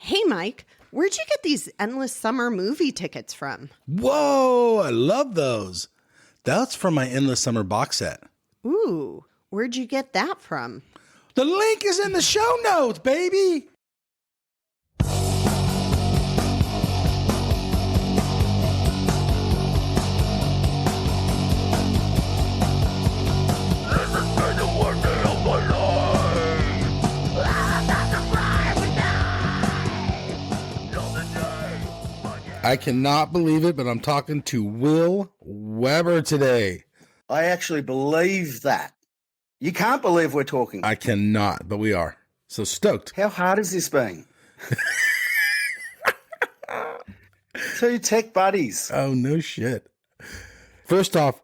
Hey, Mike, where'd you get these endless summer movie tickets from? Whoa, I love those. That's from my Endless Summer box set. Ooh, where'd you get that from? The link is in the show notes, baby. I cannot believe it, but I'm talking to Will Weber today. I actually believe that. You can't believe we're talking. I cannot, but we are. So stoked. How hard has this been? Two tech buddies. Oh, no shit. First off,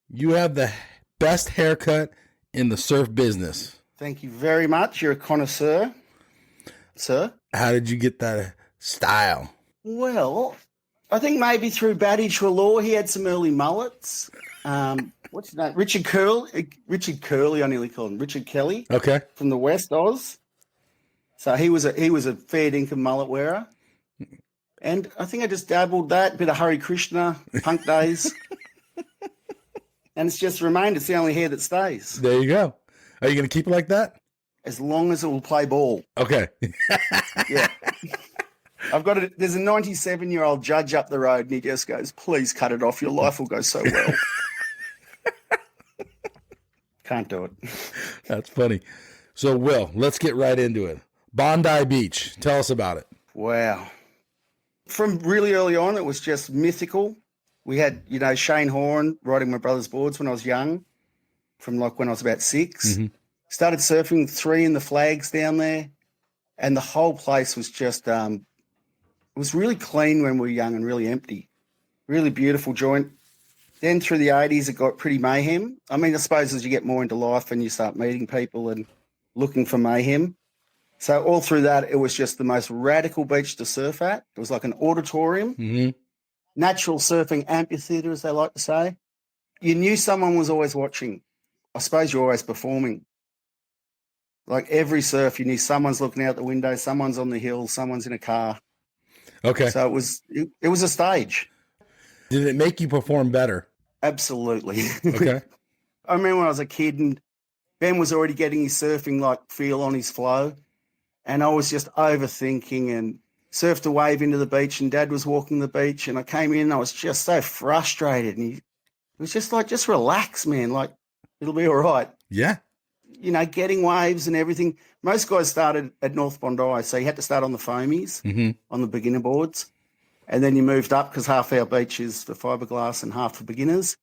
you have the best haircut in the surf business. Thank you very much. You're a connoisseur, sir. How did you get that style? Well, I think maybe through Batty Trelaw, he had some early mullets. What's his name? Richard Curley, I nearly called him. Richard Kelly. Okay. From the West Oz. So he was a fair dinkum mullet wearer. And I think I just dabbled that, a bit of Hare Krishna, punk days. And it's just remained. It's the only hair that stays. There you go. Are you going to keep it like that? As long as it will play ball. Okay. Yeah. There's a 97-year-old judge up the road and he just goes, please cut it off. Your life will go so well. Can't do it. That's funny. So, Will, let's get right into it. Bondi Beach. Tell us about it. Wow. From really early on, it was just mythical. We had, Shane Horn riding my brother's boards when I was young, from like when I was about 6. Mm-hmm. Started surfing 3 in the flags down there. And the whole place was just, it was really clean when we were young and really empty. Really beautiful joint. Then through the 80s, it got pretty mayhem. I mean, I suppose as you get more into life and you start meeting people and looking for mayhem. So all through that, it was just the most radical beach to surf at. It was like an auditorium, natural surfing amphitheatre, as they like to say. You knew someone was always watching. I suppose you're always performing. Like every surf, you knew someone's looking out the window, someone's on the hill, someone's in a car. Okay. So it was a stage. Did it make you perform better? Absolutely. Okay. I remember when I was a kid and Ben was already getting his surfing like feel on his flow. And I was just overthinking and surfed a wave into the beach and Dad was walking the beach and I came in and I was just so frustrated. And he was just like, just relax, man. Like, it'll be all right. Yeah. Getting waves and everything. Most guys started at North Bondi, so you had to start on the foamies, on the beginner boards. And then you moved up because half our beach is for fiberglass and half for beginners.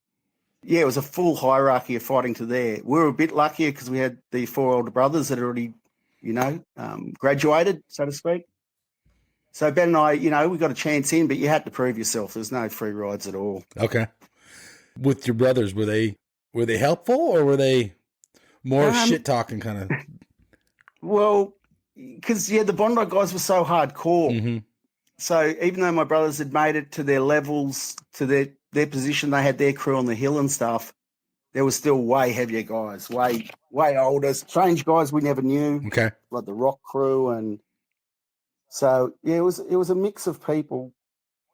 Yeah, it was a full hierarchy of fighting to there. We were a bit luckier because we had the 4 older brothers that had already, graduated, so to speak. So Ben and I, we got a chance in, but you had to prove yourself. There's no free rides at all. Okay. With your brothers, were they helpful or were they more shit talking kind of? Well, because, the Bondi guys were so hardcore. Mm-hmm. So even though my brothers had made it to their levels, to their position, they had their crew on the hill and stuff, there was still way heavier guys, way older, strange guys we never knew. Okay. Like the rock crew. And so, it was a mix of people.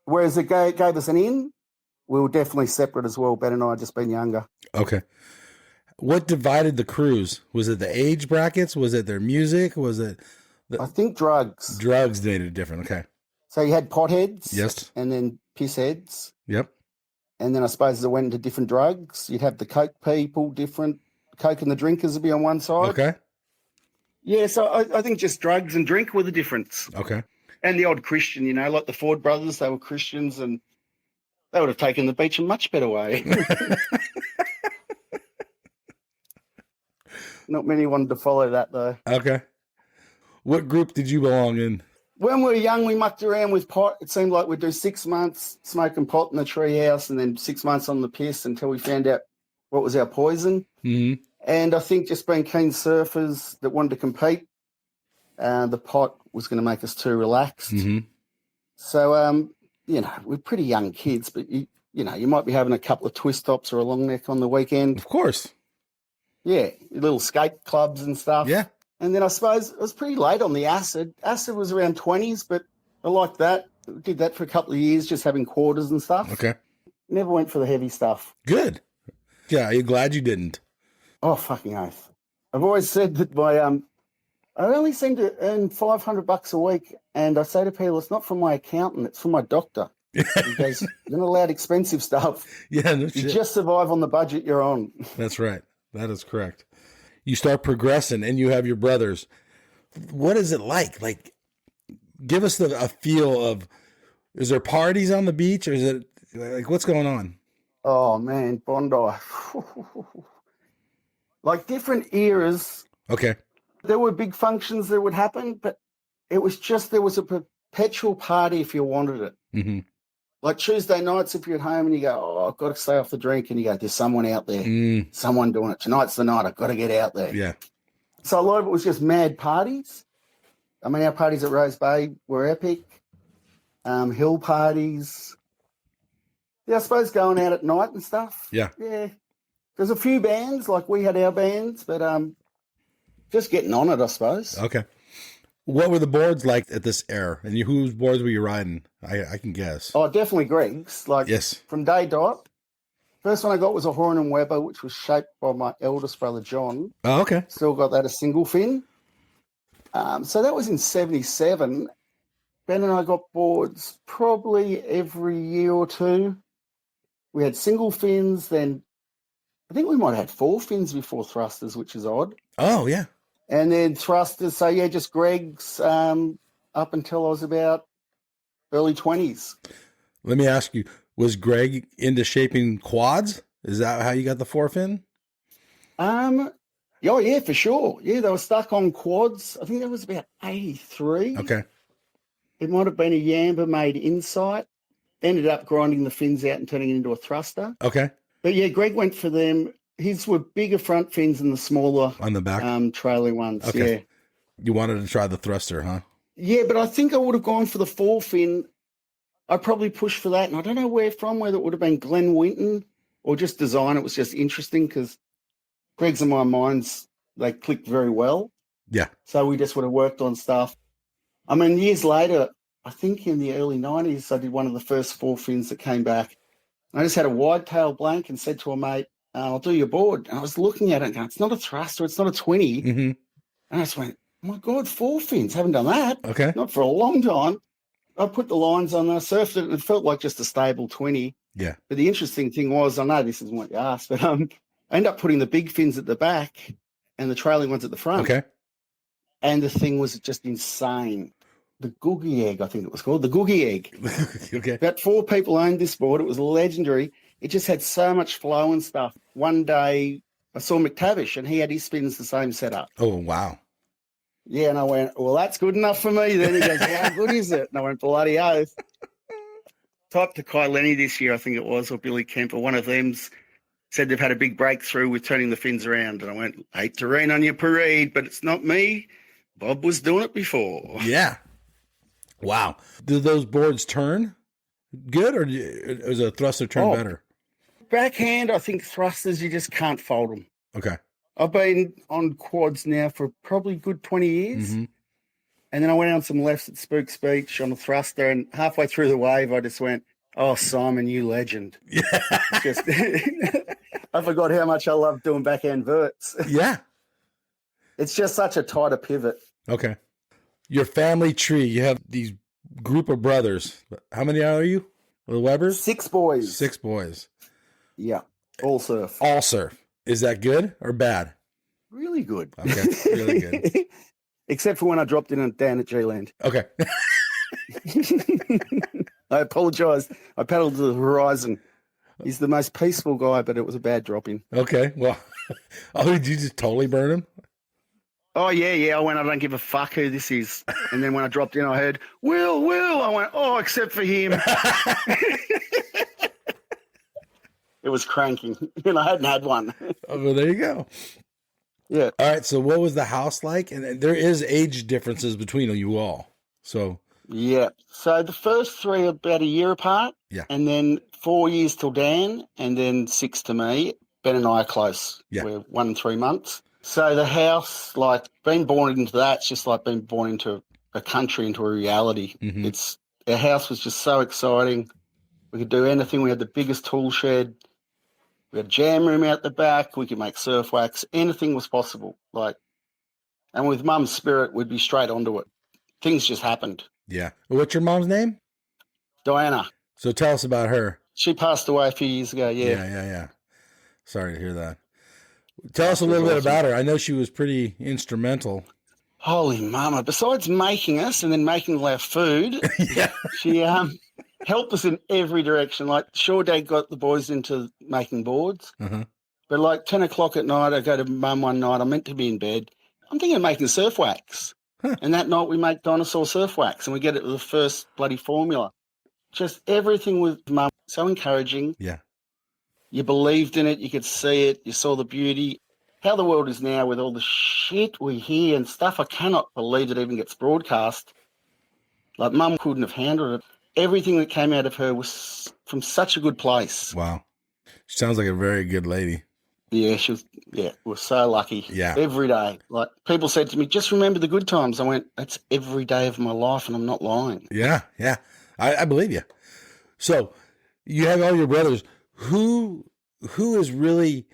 Whereas it gave us an in, we were definitely separate as well. Ben and I had just been younger. Okay. What divided the crews? Was it the age brackets? Was it their music? Was it? I think drugs. Drugs made it different. Okay. So you had potheads. Yes. And then piss heads. Yep. And then I suppose as it went into different drugs, you'd have the Coke people, different Coke and the drinkers would be on one side. Okay. Yeah, so I think just drugs and drink were the difference. Okay. And the odd Christian, like the Ford brothers, they were Christians and they would have taken the beach a much better way. Not many wanted to follow that, though. Okay. What group did you belong in? When we were young, we mucked around with pot. It seemed like we'd do 6 months smoking pot in the treehouse and then 6 months on the piss until we found out what was our poison. Mm-hmm. And I think just being keen surfers that wanted to compete, the pot was going to make us too relaxed. Mm-hmm. So, we're pretty young kids, but, you might be having a couple of twist tops or a long neck on the weekend. Of course. Yeah, little skate clubs and stuff. Yeah. And then I suppose it was pretty late on the acid. Acid was around 20s, but I liked that. Did that for a couple of years, just having quarters and stuff. Okay. Never went for the heavy stuff. Good. Yeah, are you glad you didn't? Oh, fucking oath. I've always said that I only seem to earn $500 a week, and I say to people, it's not from my accountant, it's from my doctor. He goes, you're not allowed expensive stuff. Yeah, no You shit. just survive on the budget you're on. That's right. That is correct. You start progressing, and you have your brothers. What is it like? Like, give us a feel of, is there parties on the beach, or is it, like, what's going on? Oh, man, Bondi. Like different eras. Okay. There were big functions that would happen, but it was just, there was a perpetual party if you wanted it. Mm-hmm. Like Tuesday nights, if you're at home and you go, oh, I've got to stay off the drink, and you go, there's someone out there, someone doing it. Tonight's the night, I've got to get out there. Yeah. So a lot of it was just mad parties. I mean, our parties at Rose Bay were epic. Hill parties. Yeah, I suppose going out at night and stuff. Yeah. Yeah. There's a few bands, like we had our bands, but just getting on it, I suppose. Okay. What were the boards like at this era? And whose boards were you riding? I can guess. Oh, definitely Greg's. Like, yes. From day dot. First one I got was a Horn and Weber, which was shaped by my eldest brother, John. Oh, okay. Still got that a single fin. So that was in 77. Ben and I got boards probably every year or two. We had single fins, then I think we might have had 4 fins before thrusters, which is odd. Oh, yeah. And then thrusters, so yeah, just Greg's up until I was about early 20s. Let me ask you, was Greg into shaping quads? Is that how you got the 4-fin? Oh, yeah, for sure. Yeah, they were stuck on quads. I think that was about 83. Okay. It might have been a Yamba made Insight. Ended up grinding the fins out and turning it into a thruster. Okay. But yeah, Greg went for them. His were bigger front fins than the smaller on the back trailing ones. Okay. Yeah. You wanted to try the thruster, huh? Yeah, but I think I would have gone for the 4-fin. I probably pushed for that, and I don't know where from, whether it would have been Glenn Winton or just design. It was just interesting because Greg's and my minds, they clicked very well. Yeah. So we just would have worked on stuff. I mean, years later, I think in the early 90s, I did one of the first 4-fins that came back. I just had a wide tail blank and said to a mate, I'll do your board. And I was looking at it and going, it's not a thruster, it's not a 20. Mm-hmm. And I just went, oh my God, 4-fins. Haven't done that. Okay. Not for a long time. I put the lines on, I surfed it, and it felt like just a stable 20. Yeah. But the interesting thing was, I know this isn't what you asked, but I ended up putting the big fins at the back and the trailing ones at the front. Okay. And the thing was just insane. The Googie Egg, I think it was called. The Googie Egg. Okay. About 4 people owned this board. It was legendary. It just had so much flow and stuff. One day I saw McTavish and he had his spins the same setup. Oh, wow. Yeah, and I went, well, that's good enough for me. Then he goes, how good is it? And I went, bloody oath. Typed to Kai Lenny this year, I think it was, or Billy Kemper. One of them's said they've had a big breakthrough with turning the fins around. And I went, hate to rain on your parade, but it's not me. Bob was doing it before. Yeah. Wow. Did those boards turn good, or was a thruster turn better? Backhand, I think thrusters, you just can't fold them. Okay. I've been on quads now for probably a good 20 years. Mm-hmm. And then I went on some lefts at Spooks Beach on a thruster, and halfway through the wave, I just went, oh, Simon, you legend. Yeah. Just, I forgot how much I love doing backhand verts. Yeah. It's just such a tighter pivot. Okay. Your family tree, you have these group of brothers. How many are you? The Webbers? 6 boys. 6 boys. Yeah. All surf. All surf. Is that good or bad? Really good. Okay. Really good. Except for when I dropped in down at G-Land. Okay. I apologize. I paddled to the horizon. He's the most peaceful guy, but it was a bad drop-in. Okay. Well, did you just totally burn him? Oh, yeah. I went, I don't give a fuck who this is. And then when I dropped in, I heard, Will. I went, oh, except for him. It was cranking. And I hadn't had one. Oh, well, there you go. Yeah. All right. So what was the house like? And there is age differences between you all. So. Yeah. So the first 3 are about a year apart. Yeah. And then 4 years till Dan, and then 6 to me. Ben and I are close. Yeah. We're 1 and 3 months. So the house, like being born into that, it's just like being born into a country, into a reality. Mm-hmm. Our house was just so exciting. We could do anything. We had the biggest tool shed. We had a jam room out the back. We could make surf wax. Anything was possible. And with Mum's spirit, we'd be straight onto it. Things just happened. Yeah. What's your mom's name? Diana. So tell us about her. She passed away a few years ago. Yeah. Yeah. Sorry to hear that. Tell us a little bit about her. I know she was pretty instrumental. Holy mama. Besides making us and then making all our food, Yeah. she helped us in every direction. Like, sure, Dad got the boys into making boards. Uh-huh. But like 10 o'clock at night, I go to Mum one night. I'm meant to be in bed. I'm thinking of making surf wax. Huh. And that night we make dinosaur surf wax and we get it with the first bloody formula. Just everything with Mum. So encouraging. Yeah. You believed in it. You could see it. You saw the beauty. How the world is now with all the shit we hear and stuff. I cannot believe it even gets broadcast. Like, Mum couldn't have handled it. Everything that came out of her was from such a good place. Wow. She sounds like a very good lady. Yeah, we're so lucky. Yeah. Every day. Like, people said to me, just remember the good times. I went, that's every day of my life, and I'm not lying. Yeah. I believe you. So you have all your brothers. Who is really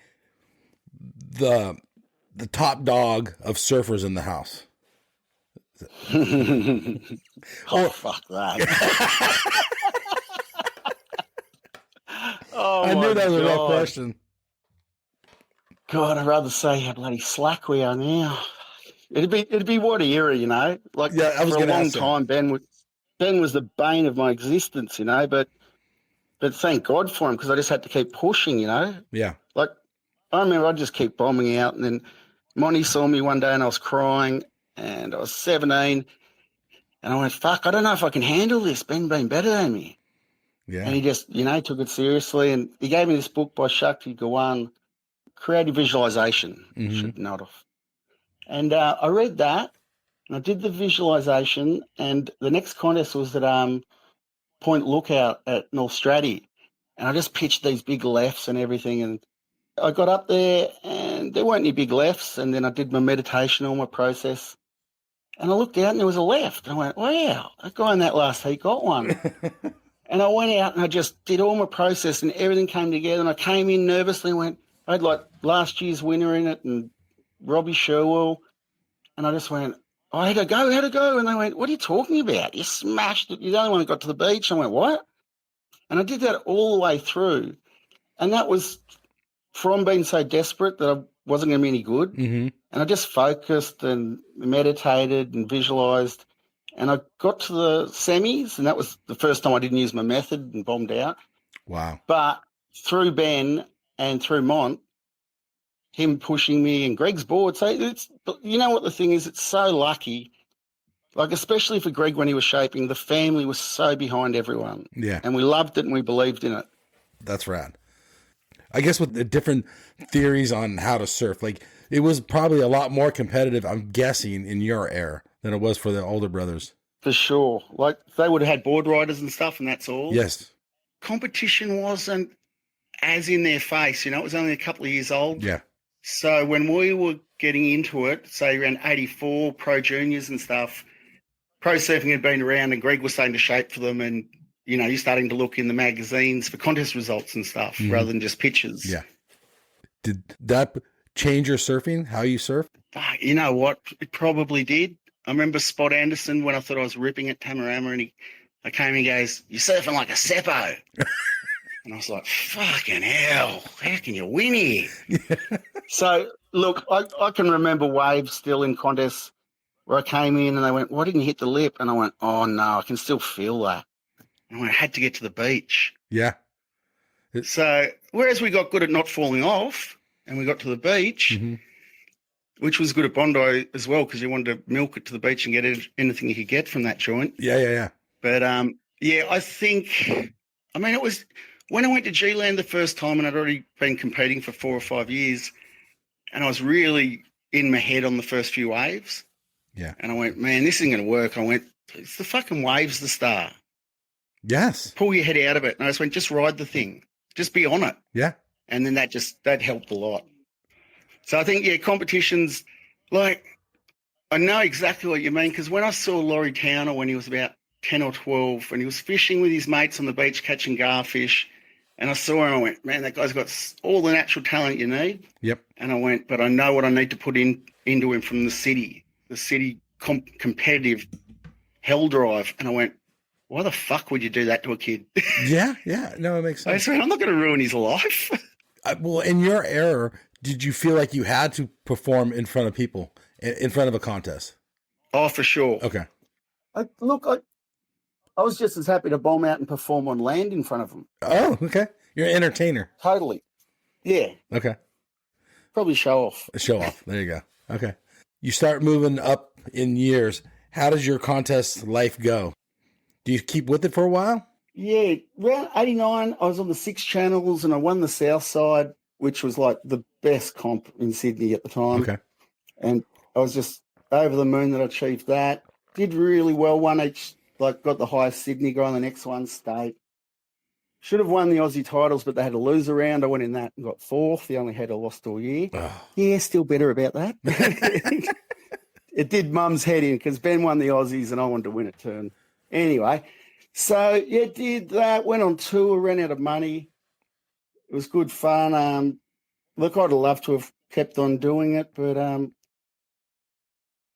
the top dog of surfers in the house? Fuck that. I knew that was a rough question. God, I'd rather say how bloody slack we are now. It'd be what era, you know? Like, Yeah, I was for a gonna long ask that. time, Ben was the bane of my existence, you know, but thank God for him because I just had to keep pushing, you know? Yeah. Like, I remember I'd just keep bombing out, and then Monty saw me one day and I was crying, and I was 17, and I went, fuck, I don't know if I can handle this. Ben being better than me. Yeah. And he just, you know, took it seriously, and he gave me this book by Shakti Gawan, Creative Visualization. Mhm. Should note off. And I read that, and I did the visualization, and the next contest was at Point Lookout at North Stratty, and I just pitched these big lefts and everything, and I got up there, and there weren't any big lefts, and then I did my meditation, all my process, and I looked out, and there was a left, and I went, wow, that guy in that last heat got one. And I went out, and I just did all my process, and everything came together, and I came in nervously and went, I had like last year's winner in it, and Robbie Sherwell, and I just went, oh, how'd it go? And they went, what are you talking about? You smashed it. You're the only one that got to the beach. I went, what? And I did that all the way through. And that was from being so desperate that I wasn't going to be any good. Mm-hmm. And I just focused and meditated and visualized. And I got to the semis, and that was the first time I didn't use my method and bombed out. Wow. But through Ben and through Mont, him pushing me and Greg's board. So you know what the thing is, it's so lucky. Like, especially for Greg when he was shaping, the family was so behind everyone. Yeah. And we loved it and we believed in it. That's rad. I guess with the different theories on how to surf, like, it was probably a lot more competitive, I'm guessing, in your era than it was for the older brothers. For sure. Like, they would have had board riders and stuff, and that's all. Yes. Competition wasn't as in their face, you know, it was only a couple of years old. Yeah. So when we were getting into it, say around 84, pro juniors and stuff, pro surfing had been around and Greg was starting to shape for them, and, you know, you're starting to look in the magazines for contest results and stuff rather than just pictures. Yeah. Did that change your surfing, how you surf? You know what? It probably did. I remember Spot Anderson when I thought I was ripping at Tamarama, and I came and he goes, you're surfing like a seppo. And I was like, fucking hell, how can you win here? So, look, I can remember waves still in contests where I came in and they went, why didn't you hit the lip? And I went, oh, no, I can still feel that. And I went, I had to get to the beach. Yeah. So, whereas we got good at not falling off and we got to the beach, which was good at Bondi as well because you wanted to milk it to the beach and get anything you could get from that joint. Yeah. But, yeah, I think, I mean, it was when I went to G-Land the first time, and I'd already been competing for 4 or 5 years, and I was really in my head on the first few waves. Yeah. And I went, man, this isn't going to work. I went, it's the fucking waves, the star. Yes. Pull your head out of it. And I just went, just ride the thing. Just be on it. Yeah. And then that helped a lot. So I think, yeah, competitions, like, I know exactly what you mean, because when I saw Laurie Towner when he was about 10 or 12 and he was fishing with his mates on the beach catching garfish, and I saw him, I went, man, that guy's got all the natural talent you need. Yep. And I went, but I know what I need to put into him from the city competitive hell drive. And I went, why the fuck would you do that to a kid? Yeah. No, it makes I sense. said, I'm not going to ruin his life. Well, in your era, did you feel like you had to perform in front of people, in front of a contest? Oh, for sure. Okay. I was just as happy to bomb out and perform on land in front of them. Oh, okay. You're an entertainer. Totally. Yeah. Okay. Probably show off. Show off. There you go. Okay. You start moving up in years. How does your contest life go? Do you keep with it for a while? Yeah. Around 89, I was on the 6 channels and I won the South Side, which was like the best comp in Sydney at the time. Okay. And I was just over the moon that I achieved that. Did really well. Won each, like got the highest Sydney guy on the next one, state. Should have won the Aussie titles, but they had a loser round. I went in that and got 4th. The only head I lost all year. Oh. Yeah, still bitter about that. It did mum's head in because Ben won the Aussies and I wanted to win a turn. Anyway, so yeah, did that. Went on tour, ran out of money. It was good fun. Look, I'd have loved to have kept on doing it, but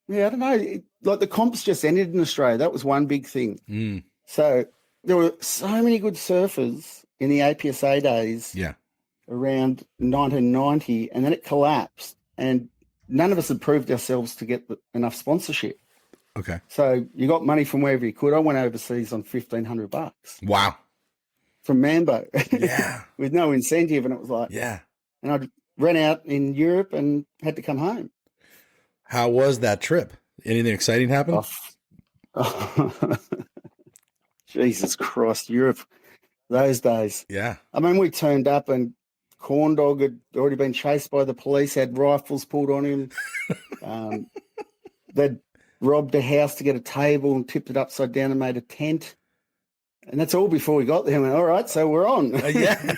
yeah, I don't know. Like the comps just ended in Australia. That was one big thing. Mm. So there were so many good surfers in the APSA days. Yeah. Around 1990, and then it collapsed, and none of us had proved ourselves to get enough sponsorship. Okay. So you got money from wherever you could. I went overseas on $1,500 Wow. from Mambo. Yeah. With no incentive, and it was like, Yeah. and I ran out in Europe and had to come home. How was that trip? Anything exciting happen? Oh. Jesus Christ, Europe, those days. Yeah. I mean, we turned up and Corn Dog had already been chased by the police, had rifles pulled on him. They'd robbed a house to get a table and tipped it upside down and made a tent. And that's all before we got there. I went, all right, so we're on. Yeah.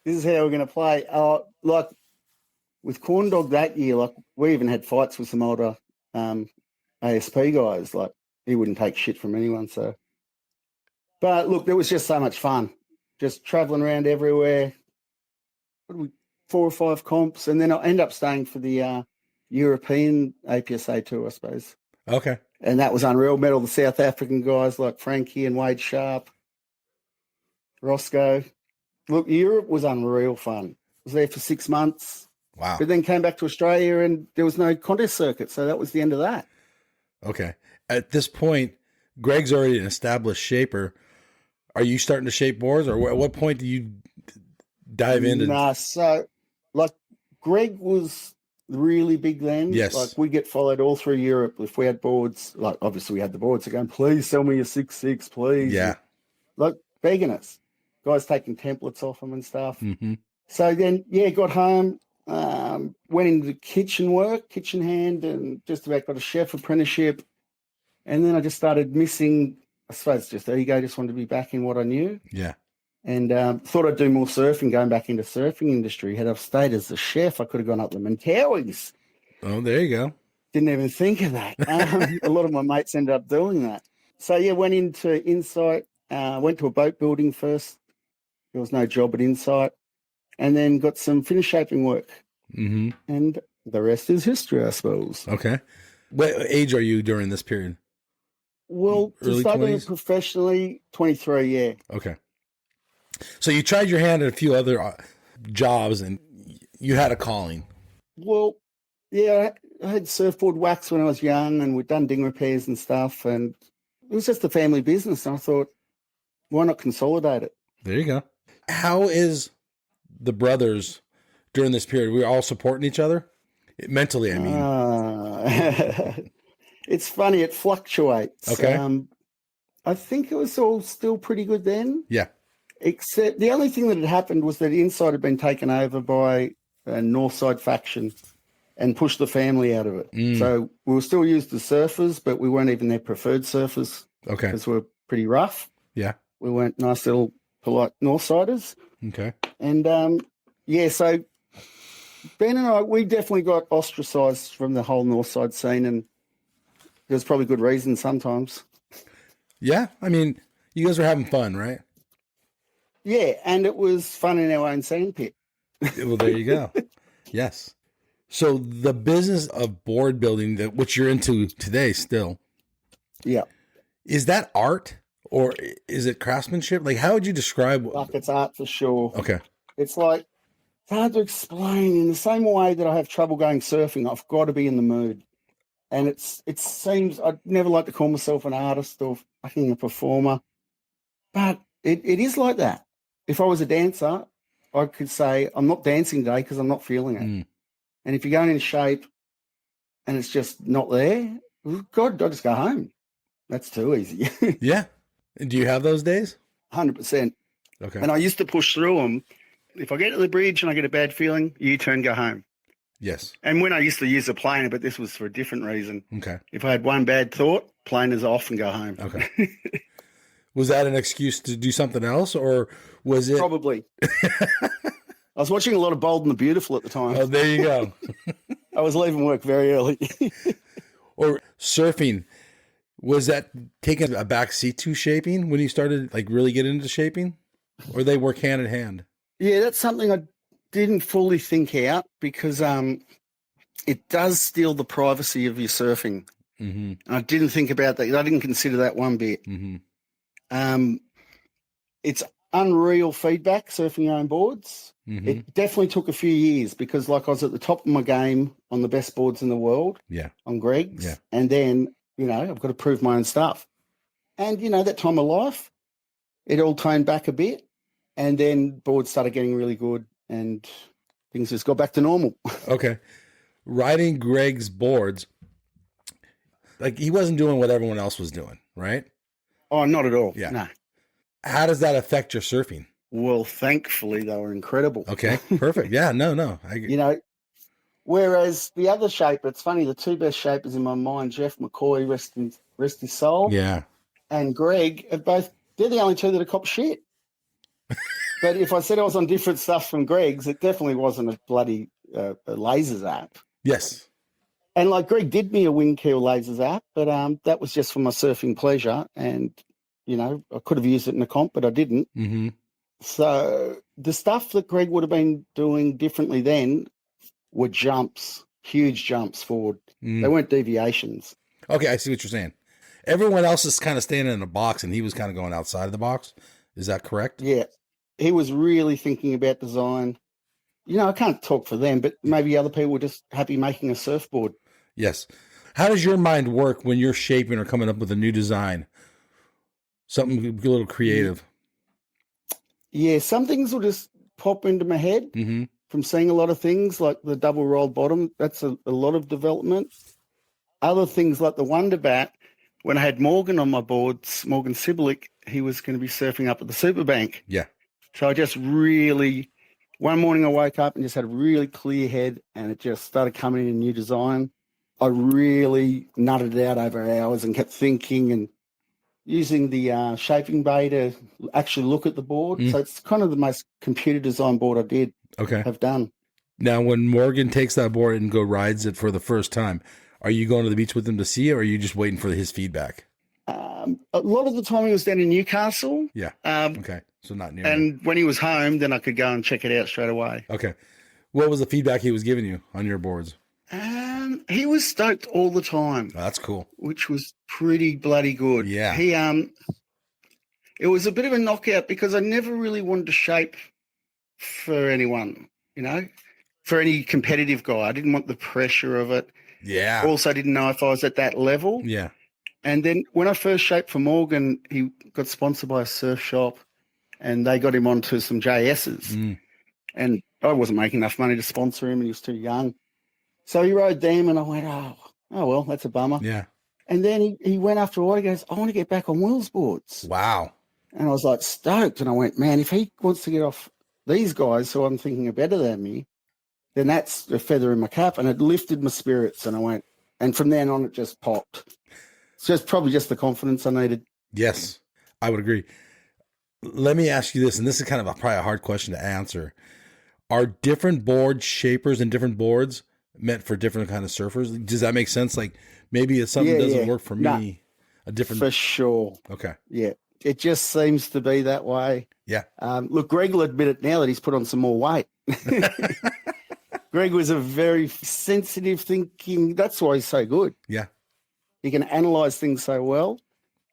This is how we're going to play. Like with Corn Dog that year, like we even had fights with some older ASP guys. Like he wouldn't take shit from anyone. So, but look, it was just so much fun, just traveling around everywhere. 4 or 5 comps, and then I end up staying for the European APSA tour, I suppose. Okay. And that was unreal. Met all the South African guys like Frankie and Wade Sharp, Roscoe. Look, Europe was unreal fun. I was there for 6 months. Wow. But then came back to Australia and there was no contest circuit, so that was the end of that. Okay. At this point, Greg's already an established shaper. Are you starting to shape boards, or at what point do you dive into? Nah, so like Greg was really big then. Yes. Like we get followed all through Europe if we had boards. Like obviously we had the boards again. Please sell me a 6.6, please. Yeah. Like begging us. Guys taking templates off them and stuff. Mm-hmm. So then, yeah, got home, went into kitchen work, kitchen hand, and just about got a chef apprenticeship. And then I just started missing, I suppose just ego, just wanted to be back in what I knew. Yeah. And thought I'd do more surfing, going back into surfing industry. Had I stayed as a chef, I could have gone up the Mentowis. Oh, there you go. Didn't even think of that. A lot of my mates ended up doing that. So, yeah, went into Insight, went to a boat building first. There was no job at Insight. And then got some finish shaping work. Mm-hmm. And the rest is history, I suppose. Okay. What age are you during this period? Well, to Early start doing 20s? it professionally, 23, yeah. Okay. So you tried your hand at a few other jobs and you had a calling. Well, yeah, I had surfboard wax when I was young and we'd done ding repairs and stuff. And it was just a family business. And I thought, why not consolidate it? There you go. How is the brothers during this period? We're all supporting each other? Mentally, I mean. It's funny. It fluctuates. Okay. I think it was all still pretty good then. Yeah. Except the only thing that had happened was that Inside had been taken over by a Northside faction and pushed the family out of it. Mm. So we were still used as surfers, but we weren't even their preferred surfers. Okay. Because we were pretty rough. Yeah. We weren't nice little polite Northsiders. Okay. And, yeah, so Ben and I, we definitely got ostracised from the whole north side scene, and there's probably good reason sometimes. Yeah, I mean, you guys were having fun, right? Yeah, and it was fun in our own sandpit. Well, there you go. Yes. So the business of board building, that which you're into today still, Yeah. is that art or is it craftsmanship? Like, how would you describe? Like, it's art for sure. Okay. It's like, it's hard to explain. In the same way that I have trouble going surfing, I've got to be in the mood. And it seems, I'd never like to call myself an artist or fucking a performer, but it is like that. If I was a dancer, I could say, I'm not dancing today because I'm not feeling it. Mm. And if you're going in shape and it's just not there, God, I'll just go home. That's too easy. Yeah. And do you have those days? 100%. Okay. And I used to push through them. If I get to the bridge and I get a bad feeling, U-turn, go home. Yes. And when I used to use a planer, but this was for a different reason. Okay. If I had one bad thought, planers off and go home. Okay. Was that an excuse to do something else, or was it? Probably. I was watching a lot of Bold and the Beautiful at the time. Oh, there you go. I was leaving work very early. Or surfing, was that taking a back seat to shaping when you started, like, really get into shaping, or they work hand in hand? Yeah, that's something I didn't fully think out because it does steal the privacy of your surfing. Mm-hmm. I didn't think about that. I didn't consider that one bit. Mm-hmm. It's unreal feedback surfing your own boards. Mm-hmm. It definitely took a few years because, like, I was at the top of my game on the best boards in the world. Yeah. On Greg's. Yeah. And then, I've got to prove my own stuff. And, that time of life, it all toned back a bit. And then boards started getting really good and things just got back to normal. Okay. Riding Greg's boards, like, he wasn't doing what everyone else was doing, right? Oh, not at all. Yeah. No. How does that affect your surfing? Well, thankfully, they were incredible. Okay, perfect. Yeah, no. Whereas the other shaper, it's funny, the two best shapers in my mind, Jeff McCoy, rest his soul, Yeah. and Greg, they're the only two that have copped shit. But if I said I was on different stuff from Greg's, it definitely wasn't a bloody a lasers app. Yes. And like Greg did me a wing keel lasers app, but that was just for my surfing pleasure. And, I could have used it in a comp, but I didn't. Mm-hmm. So the stuff that Greg would have been doing differently then were jumps, huge jumps forward. They weren't deviations. Okay, I see what you're saying. Everyone else is kind of staying in a box, and he was kind of going outside of the box. Is that correct? Yeah. He was really thinking about design. I can't talk for them, but maybe other people were just happy making a surfboard. Yes. How does your mind work when you're shaping or coming up with a new design? Something a little creative. Yeah, some things will just pop into my head from seeing a lot of things, like the double rolled bottom. That's a lot of development. Other things like the Wonder Bat, when I had Morgan on my boards, Morgan Sibilic, he was going to be surfing up at the Superbank. Yeah. So I just really, one morning I woke up and just had a really clear head and it just started coming in a new design. I really nutted it out over hours and kept thinking and using the shaping bay to actually look at the board. So it's kind of the most computer design board I have done. Now, when Morgan takes that board and rides it for the first time, are you going to the beach with him to see it, or are you just waiting for his feedback? A lot of the time he was down in Newcastle. Yeah. Okay. So not near. And when he was home, then I could go and check it out straight away. Okay. What was the feedback he was giving you on your boards? He was stoked all the time. Oh, that's cool. Which was pretty bloody good. Yeah. It was a bit of a knockout because I never really wanted to shape for anyone, for any competitive guy. I didn't want the pressure of it. Yeah. Also didn't know if I was at that level. Yeah. And then when I first shaped for Morgan, he got sponsored by a surf shop and they got him onto some JSs. And I wasn't making enough money to sponsor him and he was too young. So he rode them and I went, oh well, that's a bummer. Yeah. And then he went after a while, he goes, I want to get back on wheels boards. Wow. And I was like stoked. And I went, man, if he wants to get off these guys who I'm thinking are better than me, then that's a feather in my cap. And it lifted my spirits. And I went, and from then on, it just popped. It's just probably just the confidence I needed. Yes, I would agree. Let me ask you this, and this is kind of probably a hard question to answer. Are different board shapers and different boards meant for different kind of surfers? Does that make sense? Like maybe it's something doesn't work for me. A different for sure. Okay. Yeah, it just seems to be that way. Yeah. Look, Greg will admit it now that he's put on some more weight. Greg was a very sensitive thinking. That's why he's so good. Yeah. He can analyze things so well.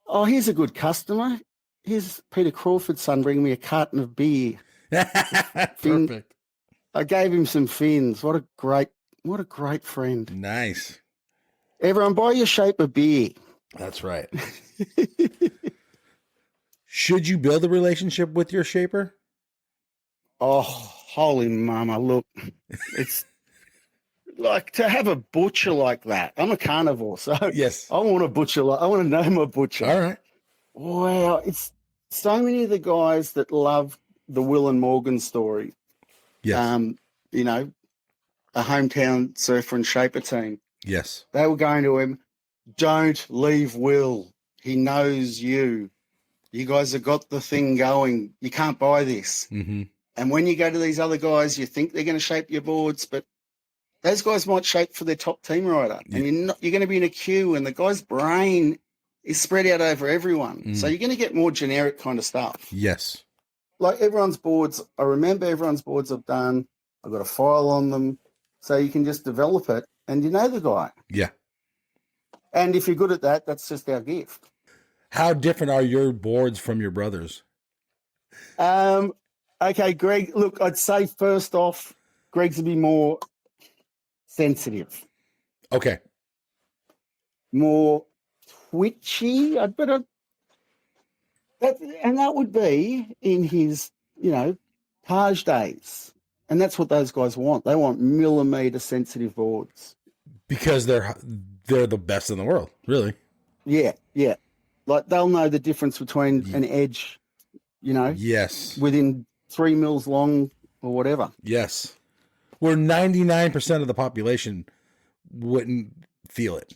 Oh, here's a good customer. Here's Peter Crawford's son bringing me a carton of beer. Perfect. I gave him some fins. What a great friend. Nice. Everyone buy your shape of beer. That's right. Should you build a relationship with your shaper? Oh, holy mama, look. It's like to have a butcher like that. I'm a carnivore, so yes. I want a butcher. I want to know my butcher. All right. Wow. It's so many of the guys that love the Will and Morgan story. Yes. You know, a hometown surfer and shaper team. Yes. They were going to him, don't leave Will. He knows you. You guys have got the thing going. You can't buy this. Mm-hmm. And when you go to these other guys, you think they're going to shape your boards, but those guys might shape for their top team rider. Yeah. And you're going to be in a queue, and the guy's brain is spread out over everyone. Mm. So you're going to get more generic kind of stuff. Yes. Like everyone's boards, I remember everyone's boards I've done. I've got a file on them. So you can just develop it and you know the guy. Yeah. And if you're good at that, that's just our gift. How different are your boards from your brothers? Okay, Greg, look, I'd say first off, Greg's would be more sensitive. Okay. More twitchy. That would be in his, Taj days. And that's what those guys want. They want millimeter sensitive boards. Because they're the best in the world, really. Yeah, yeah. Like they'll know the difference between an edge, Yes. within 3 mils long or whatever. Yes. Where 99% of the population wouldn't feel it.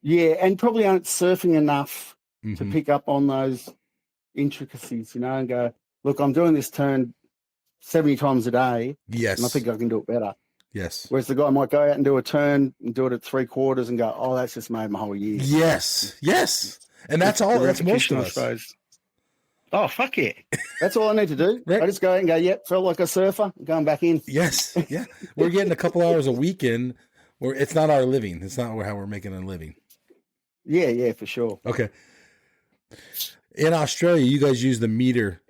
Yeah, and probably aren't surfing enough Mm-hmm. to pick up on those intricacies, and go, look, I'm doing this turn 70 times a day. Yes. And I think I can do it better. Yes. Whereas the guy might go out and do a turn and do it at 3/4 and go, oh, that's just made my whole year. Yes. Yes. And that's all. That's most of I us. suppose. Oh, fuck yeah. That's all I need to do. Right. I just go out and go, yep, felt like a surfer, I'm going back in. Yes. Yeah. We're getting a couple hours a weekend where it's not our living. It's not how we're making a living. Yeah, for sure. Okay. In Australia, you guys use the meter.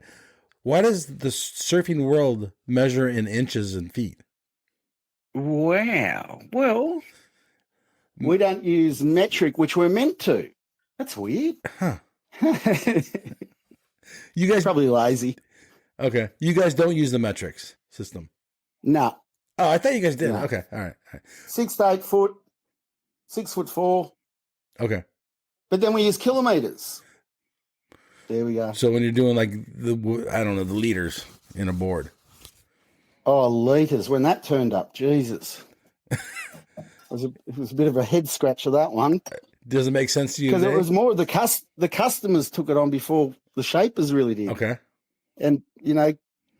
Why does the surfing world measure in inches and feet? Wow. Well, we don't use metric, which we're meant to. That's weird. Huh. You guys Probably lazy. Okay. You guys don't use the metrics system. No. Oh, I thought you guys did. No. Okay. All right. 6 to 8 foot, 6'4". Okay. But then we use kilometers. There we go. So when you're doing like the liters in a board. Oh, litres. When that turned up, Jesus. It was a bit of a head scratcher, that one. Does it make sense to you? Because it was more the customers took it on before the shapers really did. Okay. And, I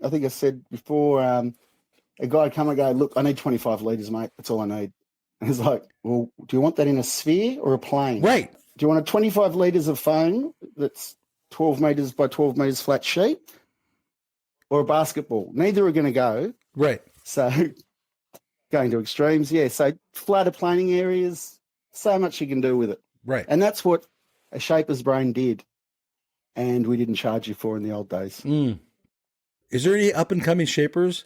think I said before, a guy would come and go, look, I need 25 litres, mate. That's all I need. And he's like, well, do you want that in a sphere or a plane? Right. Do you want a 25 litres of foam that's 12 metres by 12 metres flat sheet or a basketball? Neither are going to go. Right. So going to extremes, yeah. So flatter planing areas, so much you can do with it. Right. And that's what a shaper's brain did. And we didn't charge you for in the old days. Mm. Is there any up and coming shapers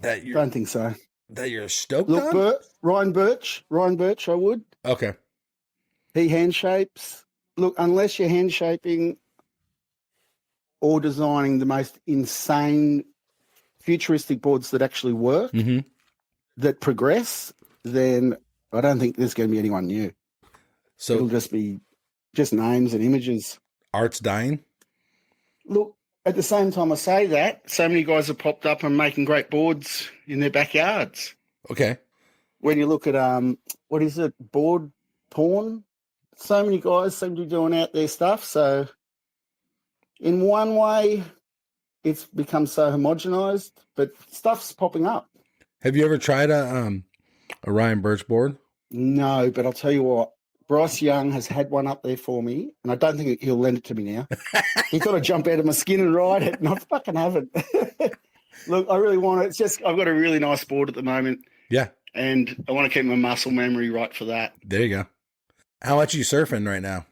that you Don't think so. that you're stoked Look, on? Ryan Birch, I would. Okay. He hand shapes. Look, unless you're hand shaping or designing the most insane futuristic boards that actually work, Mm-hmm. that progress, then I don't think there's going to be anyone new. So It'll just be just names and images. art's dying? Look, at the same time I say that, so many guys have popped up and making great boards in their backyards. Okay. When you look at, what is it, board porn, so many guys seem to be doing out their stuff. So in one way, it's become so homogenized, but stuff's popping up. Have you ever tried a Ryan Birch board? No, but I'll tell you what, Bryce Young has had one up there for me, and I don't think he'll lend it to me now. He thought I'd jump out of my skin and ride it, and I fucking haven't. Look, I really want it. It's just I've got a really nice board at the moment. Yeah. And I want to keep my muscle memory right for that. There you go. How much are you surfing right now?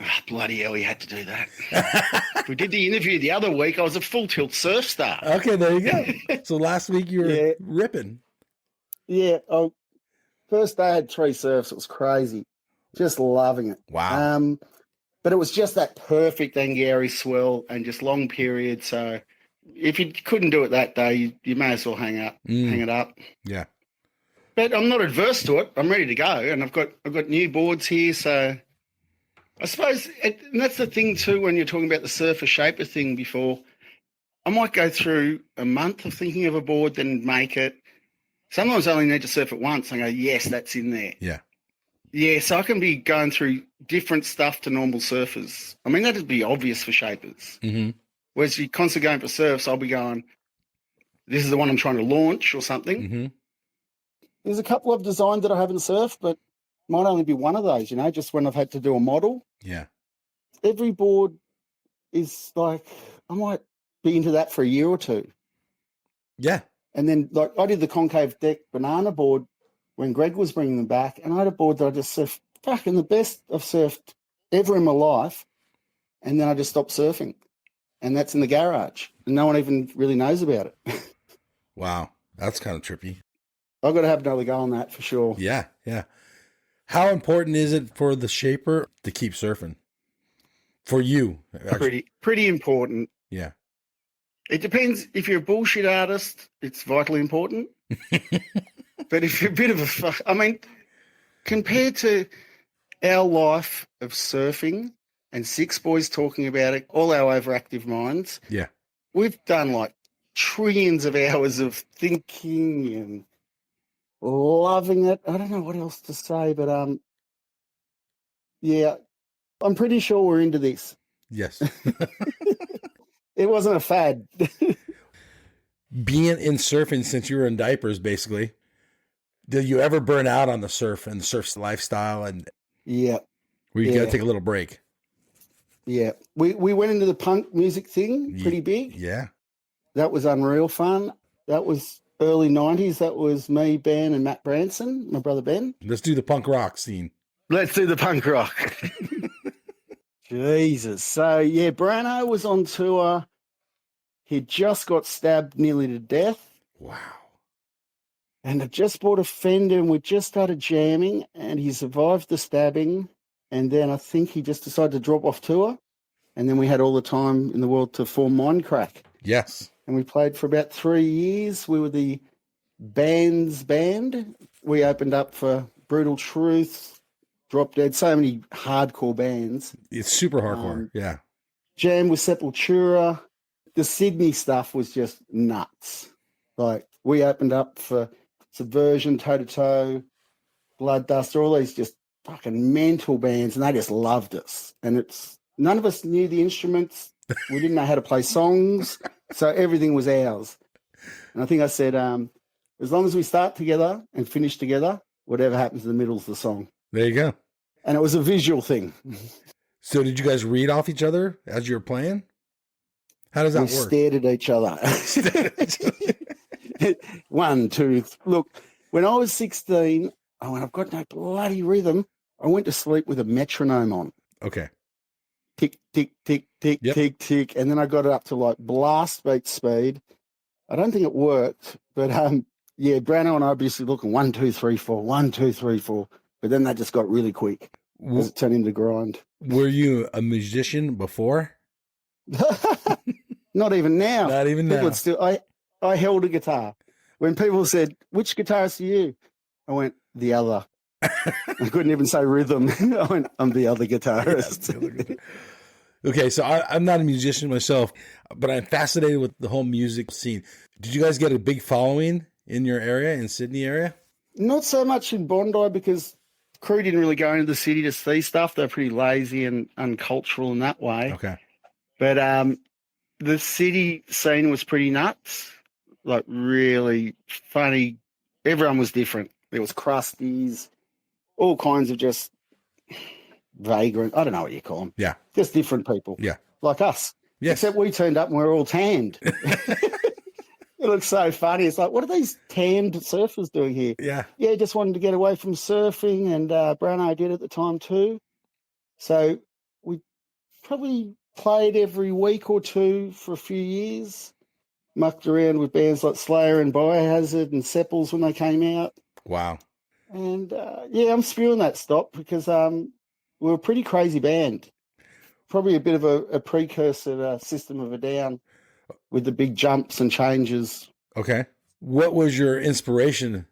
Oh, bloody hell, he had to do that. We did the interview the other week. I was a full tilt surf star. Okay, there you go. So last week you were ripping. Yeah. First day I had 3 surfs. It was crazy. Just loving it. Wow. But it was just that perfect Angari swell and just long period. So if you couldn't do it that day, you may as well hang it up. Yeah. But I'm not adverse to it. I'm ready to go, and I've got new boards here. So I suppose, and that's the thing too. When you're talking about the surfer shaper thing before, I might go through a month of thinking of a board, then make it. Sometimes I only need to surf it once and go, yes, that's in there. Yeah. Yeah, so I can be going through different stuff to normal surfers. I mean, that'd be obvious for shapers. Mm-hmm. Whereas you're constantly going for surfs, I'll be going, this is the one I'm trying to launch or something. Mm-hmm. There's a couple of designs that I haven't surfed, but might only be one of those, just when I've had to do a model. Yeah. Every board is like, I might be into that for a year or two. Yeah. And then, like, I did the concave deck banana board when Greg was bringing them back, and I had a board that I just surfed fucking the best I've surfed ever in my life, and then I just stopped surfing. And that's in the garage, and no one even really knows about it. Wow. That's kind of trippy. I've got to have another go on that for sure. Yeah. Yeah. How important is it for the shaper to keep surfing? For you? Pretty important. Yeah. It depends. If you're a bullshit artist, it's vitally important. But if you're a bit of compared to our life of surfing and 6 boys talking about it, all our overactive minds, yeah, we've done like trillions of hours of thinking and loving it. I don't know what else to say, but yeah, I'm pretty sure we're into this. Yes. It wasn't a fad. Being in surfing since you were in diapers, basically, did you ever burn out on the surf and the surf lifestyle? And yeah, where you got to take a little break? Yeah, we went into the punk music thing pretty big. Yeah, that was unreal fun. That was early 90s. That was me, Ben, and Matt Branson, my brother Ben. Let's do the punk rock scene. Let's do the punk rock. Jesus. So, yeah, Brano was on tour. He just got stabbed nearly to death. Wow. And I just bought a Fender, and we just started jamming, and he survived the stabbing. And then I think he just decided to drop off tour. And then we had all the time in the world to form Mindcrack. Yes. And we played for about 3 years. We were the band's band. We opened up for Brutal Truth, Drop Dead, so many hardcore bands. It's super hardcore, yeah. Jam with Sepultura. The Sydney stuff was just nuts. Like, we opened up for Subversion, Toe to Toe, Blood Duster, all these just fucking mental bands, and they just loved us. And none of us knew the instruments. We didn't know how to play songs, so everything was ours. And I think I said, as long as we start together and finish together, whatever happens in the middle is the song. There you go. And it was a visual thing. So did you guys read off each other as you were playing? How does that work? We stared at each other. 1, 2. Look, when I was 16, I went, I've got no bloody rhythm. I went to sleep with a metronome on. Okay. Tick, tick, tick, tick, tick, tick. And then I got it up to like blast beat speed. I don't think it worked, but yeah, Brano and I obviously looking 1, 2, 3, 4, 1, 2, 3, 4. But then that just got really quick as it turned into grind. Were you a musician before? Not even now. Not even people now. Would still, I held a guitar. When people said, which guitarist are you? I went, the other. I couldn't even say rhythm. I went, I'm the other guitarist. Okay, so I'm not a musician myself, but I'm fascinated with the whole music scene. Did you guys get a big following in your area, in Sydney area? Not so much in Bondi because crew didn't really go into the city to see stuff. They're pretty lazy and uncultural in that way. Okay. But the city scene was pretty nuts, like really funny. Everyone was different. There was crusties, all kinds of just vagrant. I don't know what you call them. Yeah. Just different people. Yeah. Like us. Yes. Except we turned up and we were all tanned. It looks so funny. It's like, what are these tanned surfers doing here? Yeah. Yeah, just wanted to get away from surfing, and Brano did at the time too. So we probably played every week or two for a few years, mucked around with bands like Slayer and Biohazard and Seppels when they came out. Wow. And yeah, I'm spewing that stop because we were a pretty crazy band. Probably a bit of a precursor to System of a Down with the big jumps and changes. Okay. What was your inspiration?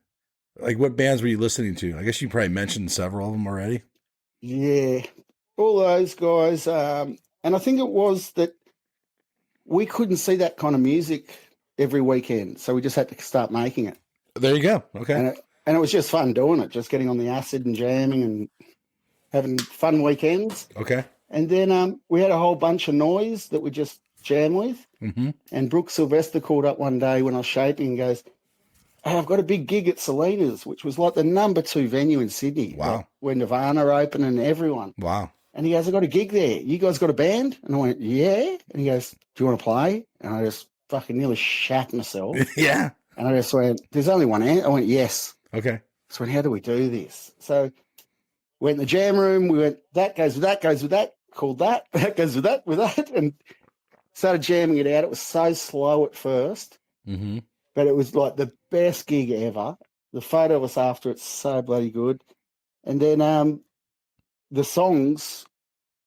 Like, what bands were you listening to? I guess you probably mentioned several of them already. Yeah, all those guys. And I think it was that we couldn't see that kind of music every weekend, so we just had to start making it. There you go. Okay. And it was just fun doing it, just getting on the acid and jamming and having fun weekends. Okay. And then we had a whole bunch of noise that we just jam with. Mm-hmm. And Brooke Sylvester called up one day when I was shaping and goes, "Hey, I've got a big gig at Selena's," which was like the number 2 venue in Sydney. Wow. Like where Nirvana opened and everyone. Wow. And he goes, "I got a gig there. You guys got a band?" And I went, "Yeah." And he goes, "Do you want to play?" And I just fucking nearly shat myself. Yeah. And I just went, "There's only one answer." I went, "Yes." Okay. So I went, "How do we do this?" So went in the jam room. We went, that goes with that, goes with that, called that, that goes with that, and started jamming it out. It was so slow at first, Mm-hmm. but it was like the best gig ever. The photo of us after it's so bloody good. And then the songs,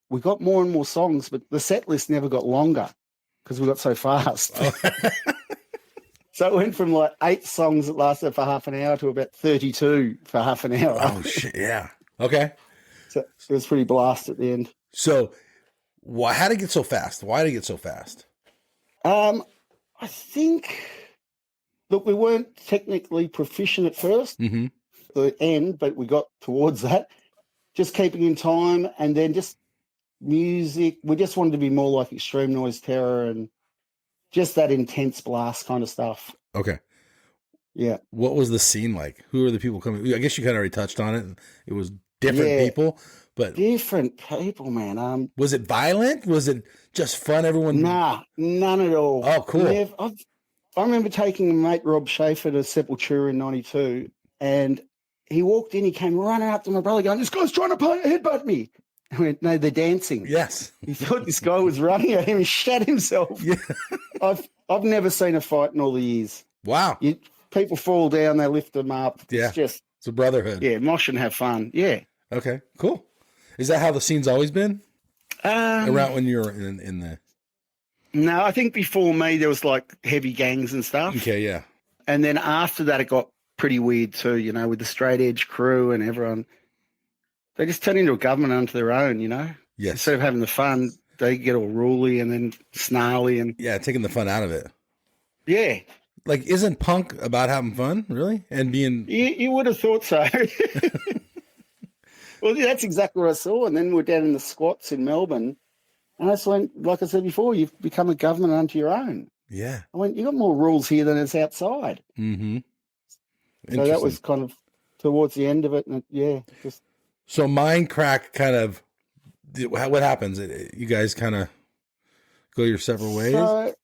we got more and more songs, but the set list never got longer because we got so fast. Oh. So it went from like 8 songs that lasted for half an hour to about 32 for half an hour. Oh, shit. Yeah. Okay. So it was pretty blast at the end. So, how did it get so fast? Why did it get so fast? I think, look, we weren't technically proficient at first, Mm-hmm. the end, but we got towards that. Just keeping in time, and then just music. We just wanted to be more like Extreme Noise Terror and just that intense blast kind of stuff. Okay. Yeah. What was the scene like? Who are the people coming? I guess you kind of already touched on it. It was different people, but Different people, man. was it violent? Was it just fun? Everyone? Nah, none at all. Oh, cool. I remember taking mate Rob Schaefer to Sepultura in 92, and he walked in, he came running up to my brother going, "This guy's trying to headbutt me." I went, "No, they're dancing." Yes. He thought this guy was running at him and shat himself. Yeah. I've never seen a fight in all the years. Wow. People fall down, they lift them up. Yeah. It's just, It's a brotherhood. yeah, mosh and have fun. Yeah. Okay. Cool. Is that how the scene's always been? Around when you were in the... No, I think before me there was like heavy gangs and stuff. Okay, yeah. And then after that it got pretty weird too, you know, with the straight edge crew and everyone. They just turned into a government unto their own, you know? Yes. Instead of having the fun, they get all ruly and then snarly and Yeah, taking the fun out of it. yeah. Like, isn't punk about having fun, really? And being... You would have thought so. Well, yeah, that's exactly what I saw. And then we're down in the squats in Melbourne. And I just went, like I said before, you've become a government unto your own. Yeah. I went, you got more rules here than it's outside. Mm-hmm. So that was kind of towards the end of it. And just... So Mindcrack kind of... What happens? You guys kind of go your separate ways? So,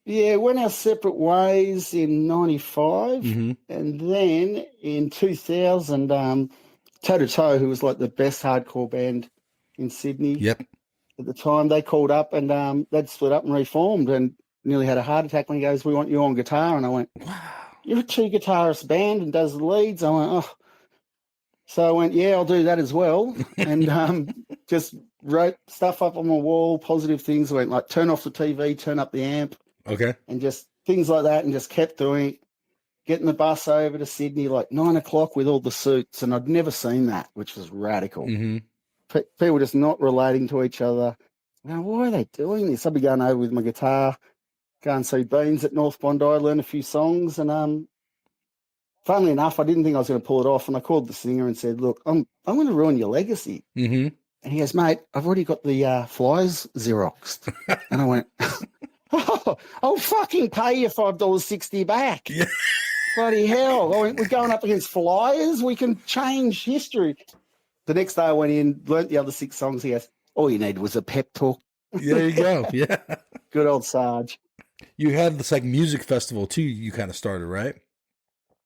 yeah, went our separate ways in 95. Mm-hmm. And then in 2000, Toe to Toe, who was like the best hardcore band in Sydney Yep. at the time, they called up and they'd split up and reformed and nearly had a heart attack when he goes, "We want you on guitar." And I went, Wow. "You're a 2-guitarist band and does the leads." I went, "Oh." So I went, "Yeah, I'll do that as well." And just wrote stuff up on my wall, positive things. I went like, "Turn off the TV, turn up the amp." Okay. And just things like that, and just kept doing it. Getting the bus over to Sydney like 9 o'clock with all the suits, and I'd never seen that, which was radical. Mm-hmm. People just not relating to each other. Now, why are they doing this? I'd be going over with my guitar, go and see Beans at North Bondi, learn a few songs, and funnily enough, I didn't think I was going to pull it off, and I called the singer and said, "Look, I'm going to ruin your legacy." Mm-hmm. And he goes, "Mate, I've already got the flyers Xeroxed." And I went, oh, I'll fucking pay you $5.60 back. Yeah. Bloody hell. We're going up against flyers. We can change history. The next day I went in, learnt the other 6 songs. He goes, all you needed was a pep talk. There you go. Yeah. Good old Sarge. You had this like music festival too. You kind of started, right?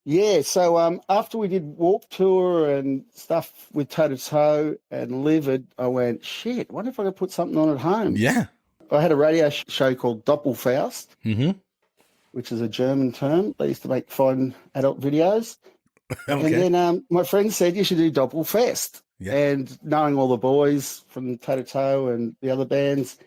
Yeah. So after we did Warped Tour and stuff with Toe to Toe and Livid, I went, shit, what if I could put something on at home? Yeah. I had a radio show called Doppelfaust, Mm-hmm. which is a German term. They used to make fun adult videos. Okay. And then my friend said you should do Doppelfest. Yeah. And knowing all the boys from Toe to Toe and the other bands,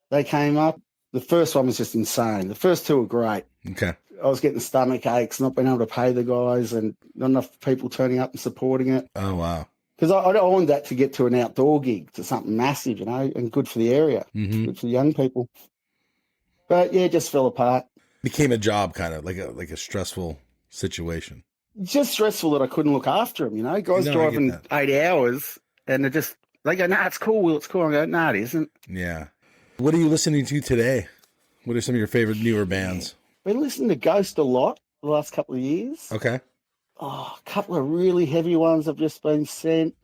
they came up. The first one was just insane. The first 2 were great. Okay. I was getting stomach aches, not being able to pay the guys and not enough people turning up and supporting it. Oh, wow. Because I wanted that to get to an outdoor gig, to something massive, and good for the area, good for the young people. But yeah, it just fell apart. Became a job, kind of like a stressful situation. Just stressful that I couldn't look after them, Guys driving 8 hours and they go, nah, it's cool, Will, it's cool. I go, nah, it isn't. Yeah. What are you listening to today? What are some of your favorite newer bands? Been listening to Ghost a lot the last couple of years. Okay. Oh, a couple of really heavy ones have just been sent.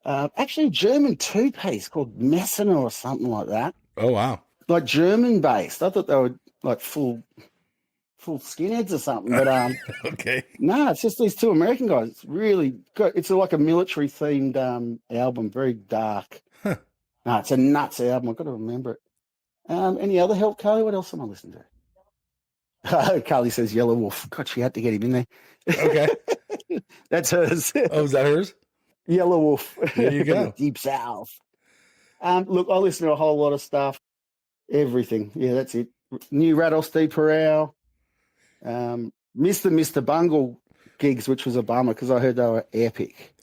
Actually, a German 2-piece called Messner or something like that. Oh, wow. Like German based. I thought they were like full skinheads or something. But Okay. no, it's just these 2 American guys. It's really good. It's like a military themed album, very dark. Huh. No, it's a nuts album. I've got to remember it. Any other help, Carly? What else am I listening to? Carly says Yellow Wolf. God, she had to get him in there. Okay. That's hers. Oh, is that hers? Yellow Wolf. There you go. Deep South. Look, I listen to a whole lot of stuff. Everything. Yeah, that's it. New Rattlesnake Parole. Mr. Bungle gigs, which was a bummer because I heard they were epic.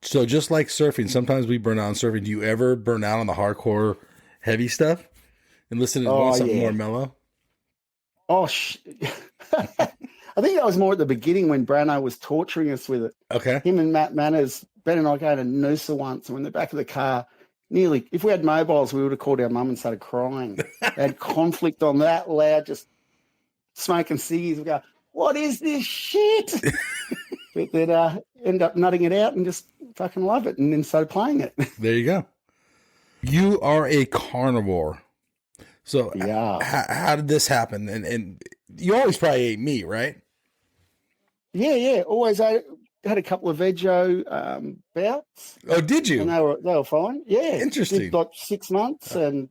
So just like surfing, sometimes we burn out on surfing. Do you ever burn out on the hardcore heavy stuff and listen to something more mellow? Oh, I think that was more at the beginning when Brano was torturing us with it. Okay. Him and Matt Manners, Ben and I go to Noosa once, and we're in the back of the car, nearly, if we had mobiles, we would have called our mum and started crying. They had conflict on that loud, just smoking ciggies. We go, what is this shit? But then end up nutting it out and just fucking love it, and then started playing it. There you go. You are a carnivore. So yeah. How did this happen? And you always probably ate meat, right? Yeah. Always had a couple of veggie bouts. Oh, did you? And they were fine. Yeah. Interesting. Did like 6 months, and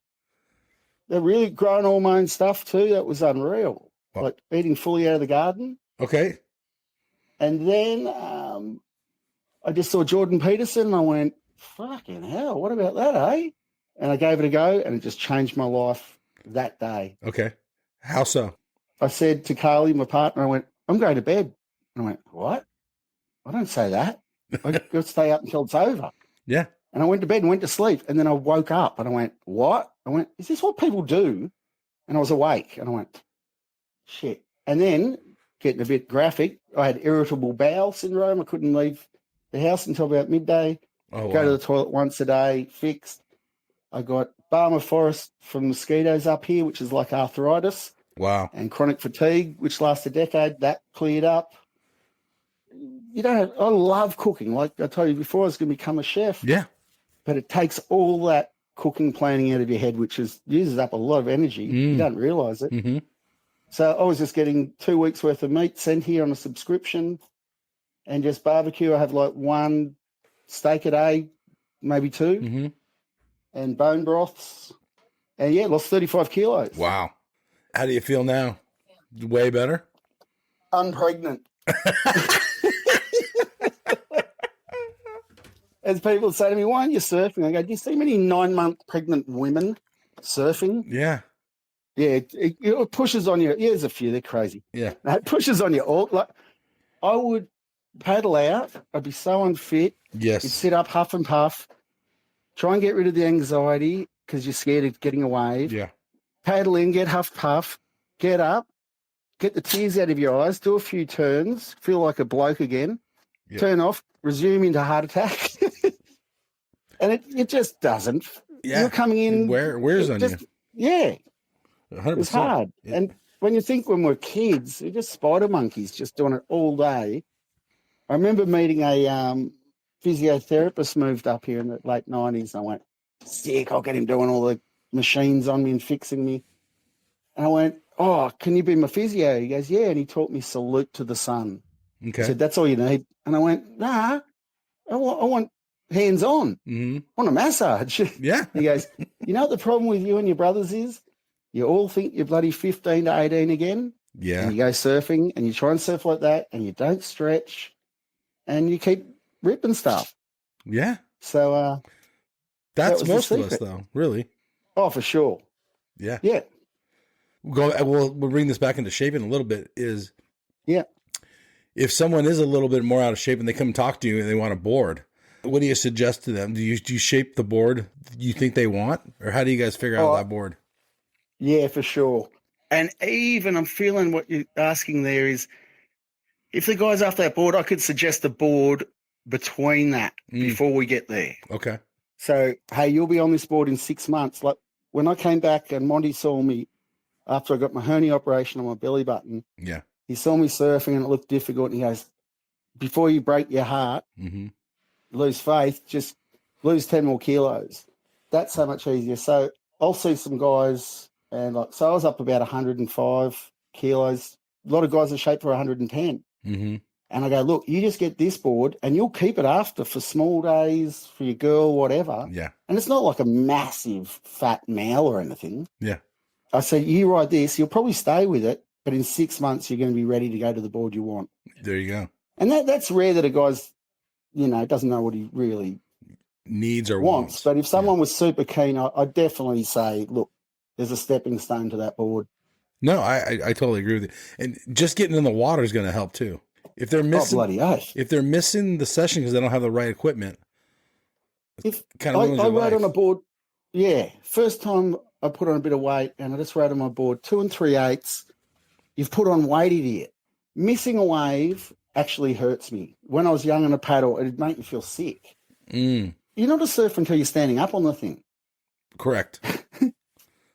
they're really growing all my own stuff too. That was unreal. Wow. Like eating fully out of the garden. Okay. And then I just saw Jordan Peterson and I went, fucking hell, what about that, eh? And I gave it a go and it just changed my life that day. Okay. How so? I said to Carly, my partner, I went, I'm going to bed. And I went, what? I don't say that. I got to stay up until it's over. Yeah. And I went to bed and went to sleep. And then I woke up and I went, what? I went, is this what people do? And I was awake. And I went, shit. And then, getting a bit graphic, I had irritable bowel syndrome. I couldn't leave the house until about midday. Go to the toilet once a day, fixed. I got Barmer Forest from mosquitoes up here, which is like arthritis. Wow. And chronic fatigue, which lasts a decade. That cleared up. I love cooking. Like I told you before, I was going to become a chef. Yeah. But it takes all that cooking planning out of your head, which uses up a lot of energy. You don't realize it. Mm-hmm. So I was just getting 2 weeks worth of meat sent here on a subscription and just barbecue. I have like 1 steak a day, maybe 2, and bone broths. And yeah, lost 35 kilos. Wow. How do you feel now? Way better? Unpregnant. As people say to me, why aren't you surfing? I go, do you see many 9-month pregnant women surfing? Yeah. Yeah, it pushes on you. Yeah, there's a few. They're crazy. Yeah. It pushes on you all. Like, I would paddle out. I'd be so unfit. Yes. You'd sit up, huff and puff, try and get rid of the anxiety because you're scared of getting a wave. Yeah. Paddle in, get huff, puff, get up, get the tears out of your eyes, do a few turns, feel like a bloke again, turn off, resume into heart attack. And it just doesn't. Yeah. You're coming in. Where's on you? Yeah. 100%. It was hard. And when you think when we're kids, we're just spider monkeys, just doing it all day. I remember meeting a physiotherapist moved up here in the late 90s. I went, sick, I'll get him doing all the machines on me and fixing me. And I went, oh, can you be my physio? He goes, yeah. And he taught me salute to the sun. Okay. He said, that's all you need. And I went, nah, I want hands-on. Mm-hmm. I want a massage. Yeah. He goes, you know what the problem with you and your brothers is? You all think you're bloody 15 to 18 again. Yeah. And you go surfing and you try and surf like that and you don't stretch and you keep ripping stuff. Yeah. So that's that was most the of us, secret. though, really. Oh, for sure. Yeah. Yeah. We'll bring this back into shaping a little bit is Yeah. if someone is a little bit more out of shape and they come talk to you and they want a board, what do you suggest to them? Do you shape the board you think they want? Or how do you guys figure out that board? Yeah, for sure. And even I'm feeling what you're asking there is if the guy's after that board, I could suggest a board between that before we get there. Okay. So, hey, you'll be on this board in 6 months. Like when I came back and Monty saw me after I got my hernia operation on my belly button, Yeah. he saw me surfing and it looked difficult. And he goes, before you break your heart, lose faith, just lose 10 more kilos. That's so much easier. So I'll see some guys and so I was up about 105 kilos. A lot of guys are shaped for 110. And I go, look, you just get this board and you'll keep it after for small days, for your girl, whatever. Yeah. And it's not like a massive fat male or anything. Yeah. I said, you ride this, you'll probably stay with it, but in 6 months, you're going to be ready to go to the board you want. There you go. And that's rare that a guy's, doesn't know what he really needs or wants. But if someone was super keen, I'd definitely say, look, there's a stepping stone to that board. No, I totally agree with you. And just getting in the water is going to help too. If they're missing, bloody oath. If they're missing the session because they don't have the right equipment, I rode on a board, first time I put on a bit of weight and I just rode on my board 2 3/8. You've put on weight, idiot. Missing a wave actually hurts me. When I was young on a paddle, it'd make me feel sick. You're not a surfer until you're standing up on the thing. Correct.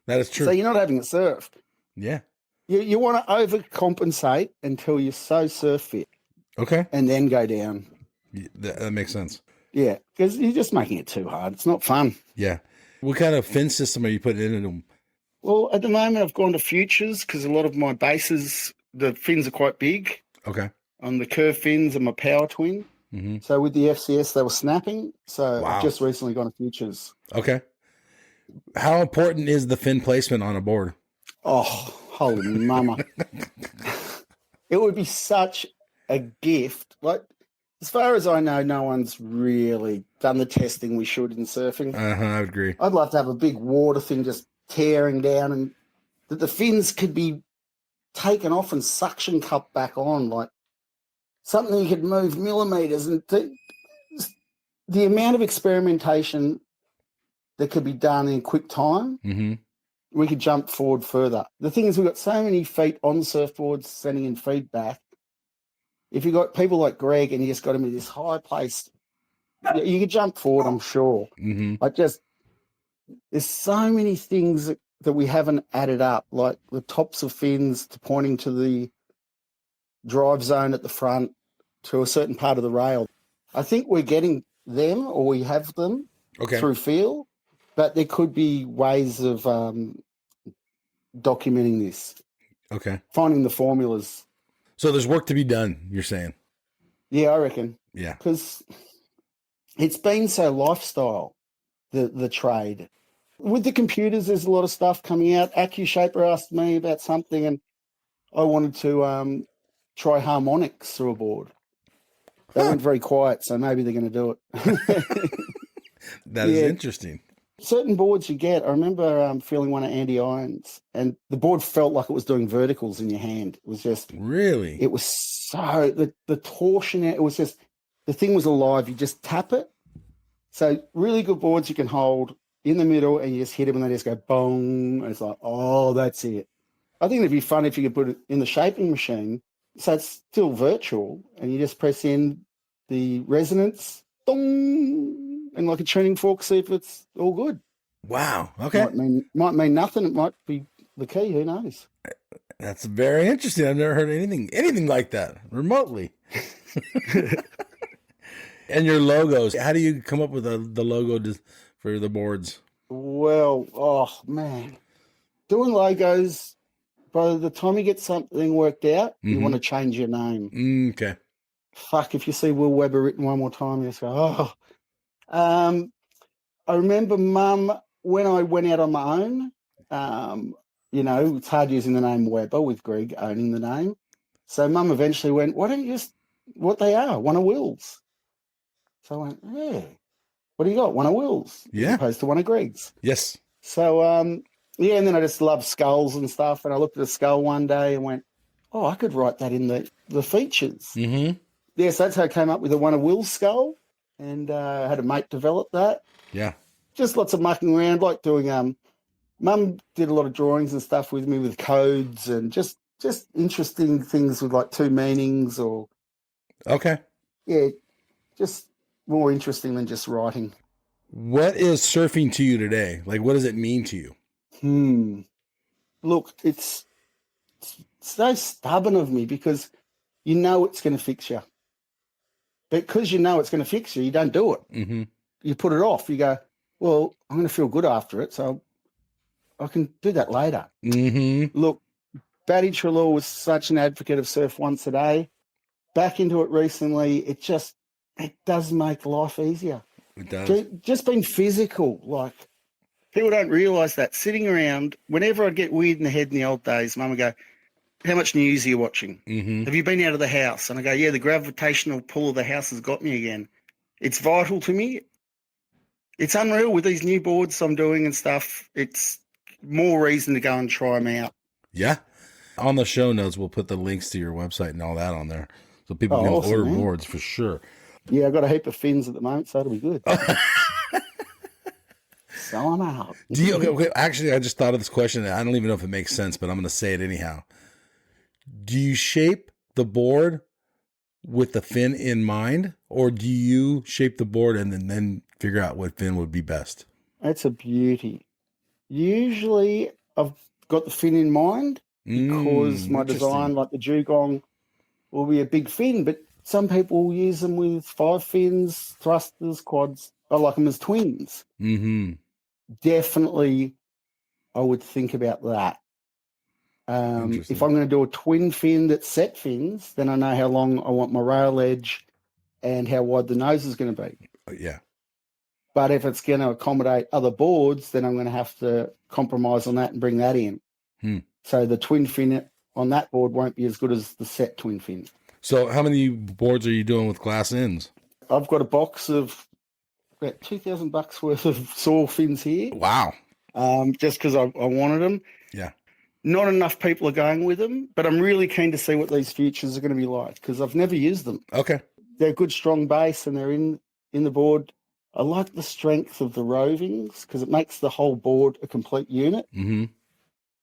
That is true. So you're not having it surfed. Yeah. You want to overcompensate until you're so surf fit. Okay. And then go down. That makes sense. Yeah, because you're just making it too hard. It's not fun. Yeah. What kind of fin system are you putting into them? Well, at the moment, I've gone to futures because a lot of my bases, the fins are quite big. Okay. On the curve fins and my power twin. So with the FCS, they were snapping. So I've just recently gone to futures. Okay. How important is the fin placement on a board? Oh, holy mama. It would be such a gift. Like, as far as I know, no one's really done the testing we should in surfing. I would agree. I'd love to have a big water thing just tearing down and that the fins could be taken off and suction cupped back on, like something you could move millimeters. And the amount of experimentation that could be done in quick time, we could jump forward further. The thing is, we've got so many feet on surfboards sending in feedback. If you've got people like Greg and you just got him in this high place, you could jump forward, I'm sure. There's so many things that we haven't added up, like the tops of fins to pointing to the drive zone at the front to a certain part of the rail. I think we're getting them, or we have them through feel, but there could be ways of documenting this. Okay. Finding the formulas. So there's work to be done, you're saying? Yeah, I reckon. Yeah. Because it's been so lifestyle, the trade. With the computers, there's a lot of stuff coming out. AccuShaper asked me about something, and I wanted to try harmonics through a board. They went very quiet, so maybe they're going to do it. That is interesting. Certain boards you get, I remember feeling one of Andy Irons, and the board felt like it was doing verticals in your hand. It was just... Really? It was so... The torsion, it was just... The thing was alive. You just tap it. So really good boards you can hold in the middle and you just hit them and they just go boom. And it's like, oh, that's it. I think it'd be fun if you could put it in the shaping machine. So it's still virtual and you just press in the resonance, dong, and like a tuning fork, see if it's all good. Wow. Okay. Might mean nothing. It might be the key. Who knows? That's very interesting. I've never heard anything like that remotely. And your logos. How do you come up with the logo for the boards? Well, oh man, doing logos. By the time you get something worked out, you want to change your name. Okay. Fuck, if you see Will Webber written one more time, you just go, oh. I remember Mum, when I went out on my own, it's hard using the name Webber with Greg owning the name. So Mum eventually went, why don't you just, what they are, one of Will's. So I went, yeah. What do you got? One of Will's. Yeah. As opposed to one of Greg's. Yes. So, and then I just love skulls and stuff. And I looked at a skull one day and went, oh, I could write that in the features. Mm-hmm. Yeah, so that's how I came up with the one of Will's skull. And I had a mate develop that. Yeah. Just lots of mucking around, like doing, Mum did a lot of drawings and stuff with me with codes and just interesting things with like two meanings or. Okay. Yeah, just more interesting than just writing. What is surfing to you today? Like, what does it mean to you? Look, it's so stubborn of me because you know it's going to fix you. Because you know it's going to fix you, you don't do it. Mm-hmm. You put it off. You go, well, I'm going to feel good after it, so I can do that later. Mm-hmm. Look, Batty Trelaw was such an advocate of surf once a day. Back into it recently, it does make life easier. It does. Just being physical, like people don't realise that. Sitting around, whenever I'd get weird in the head in the old days, Mum would go, how much news are you watching? Mm-hmm. Have you been out of the house? And I go, yeah, the gravitational pull of the house has got me again. It's vital to me. It's unreal with these new boards I'm doing and stuff. It's more reason to go and try them out. Yeah. On the show notes, we'll put the links to your website and all that on there. So people can awesome, order man. boards for sure. Yeah, I've got a heap of fins at the moment, so it'll be good. So I'm out. Okay, actually, I just thought of this question. I don't even know if it makes sense, but I'm going to say it anyhow. Do you shape the board with the fin in mind, or do you shape the board and then figure out what fin would be best? That's a beauty. Usually I've got the fin in mind because my design, like the dugong, will be a big fin, but some people will use them with 5 fins, thrusters, quads. I like them as twins. Mm-hmm. Definitely, I would think about that. If I'm going to do a twin fin that's set fins, then I know how long I want my rail edge and how wide the nose is going to be. Yeah. But if it's going to accommodate other boards, then I'm going to have to compromise on that and bring that in. So the twin fin on that board won't be as good as the set twin fin. So how many boards are you doing with glass ends? I've got a box of about $2,000 worth of saw fins here. Wow. Just because I wanted them. Yeah. Not enough people are going with them, but I'm really keen to see what these futures are going to be like because I've never used them. Okay. They're good, strong base and they're in the board. I like the strength of the rovings because it makes the whole board a complete unit. Mm-hmm.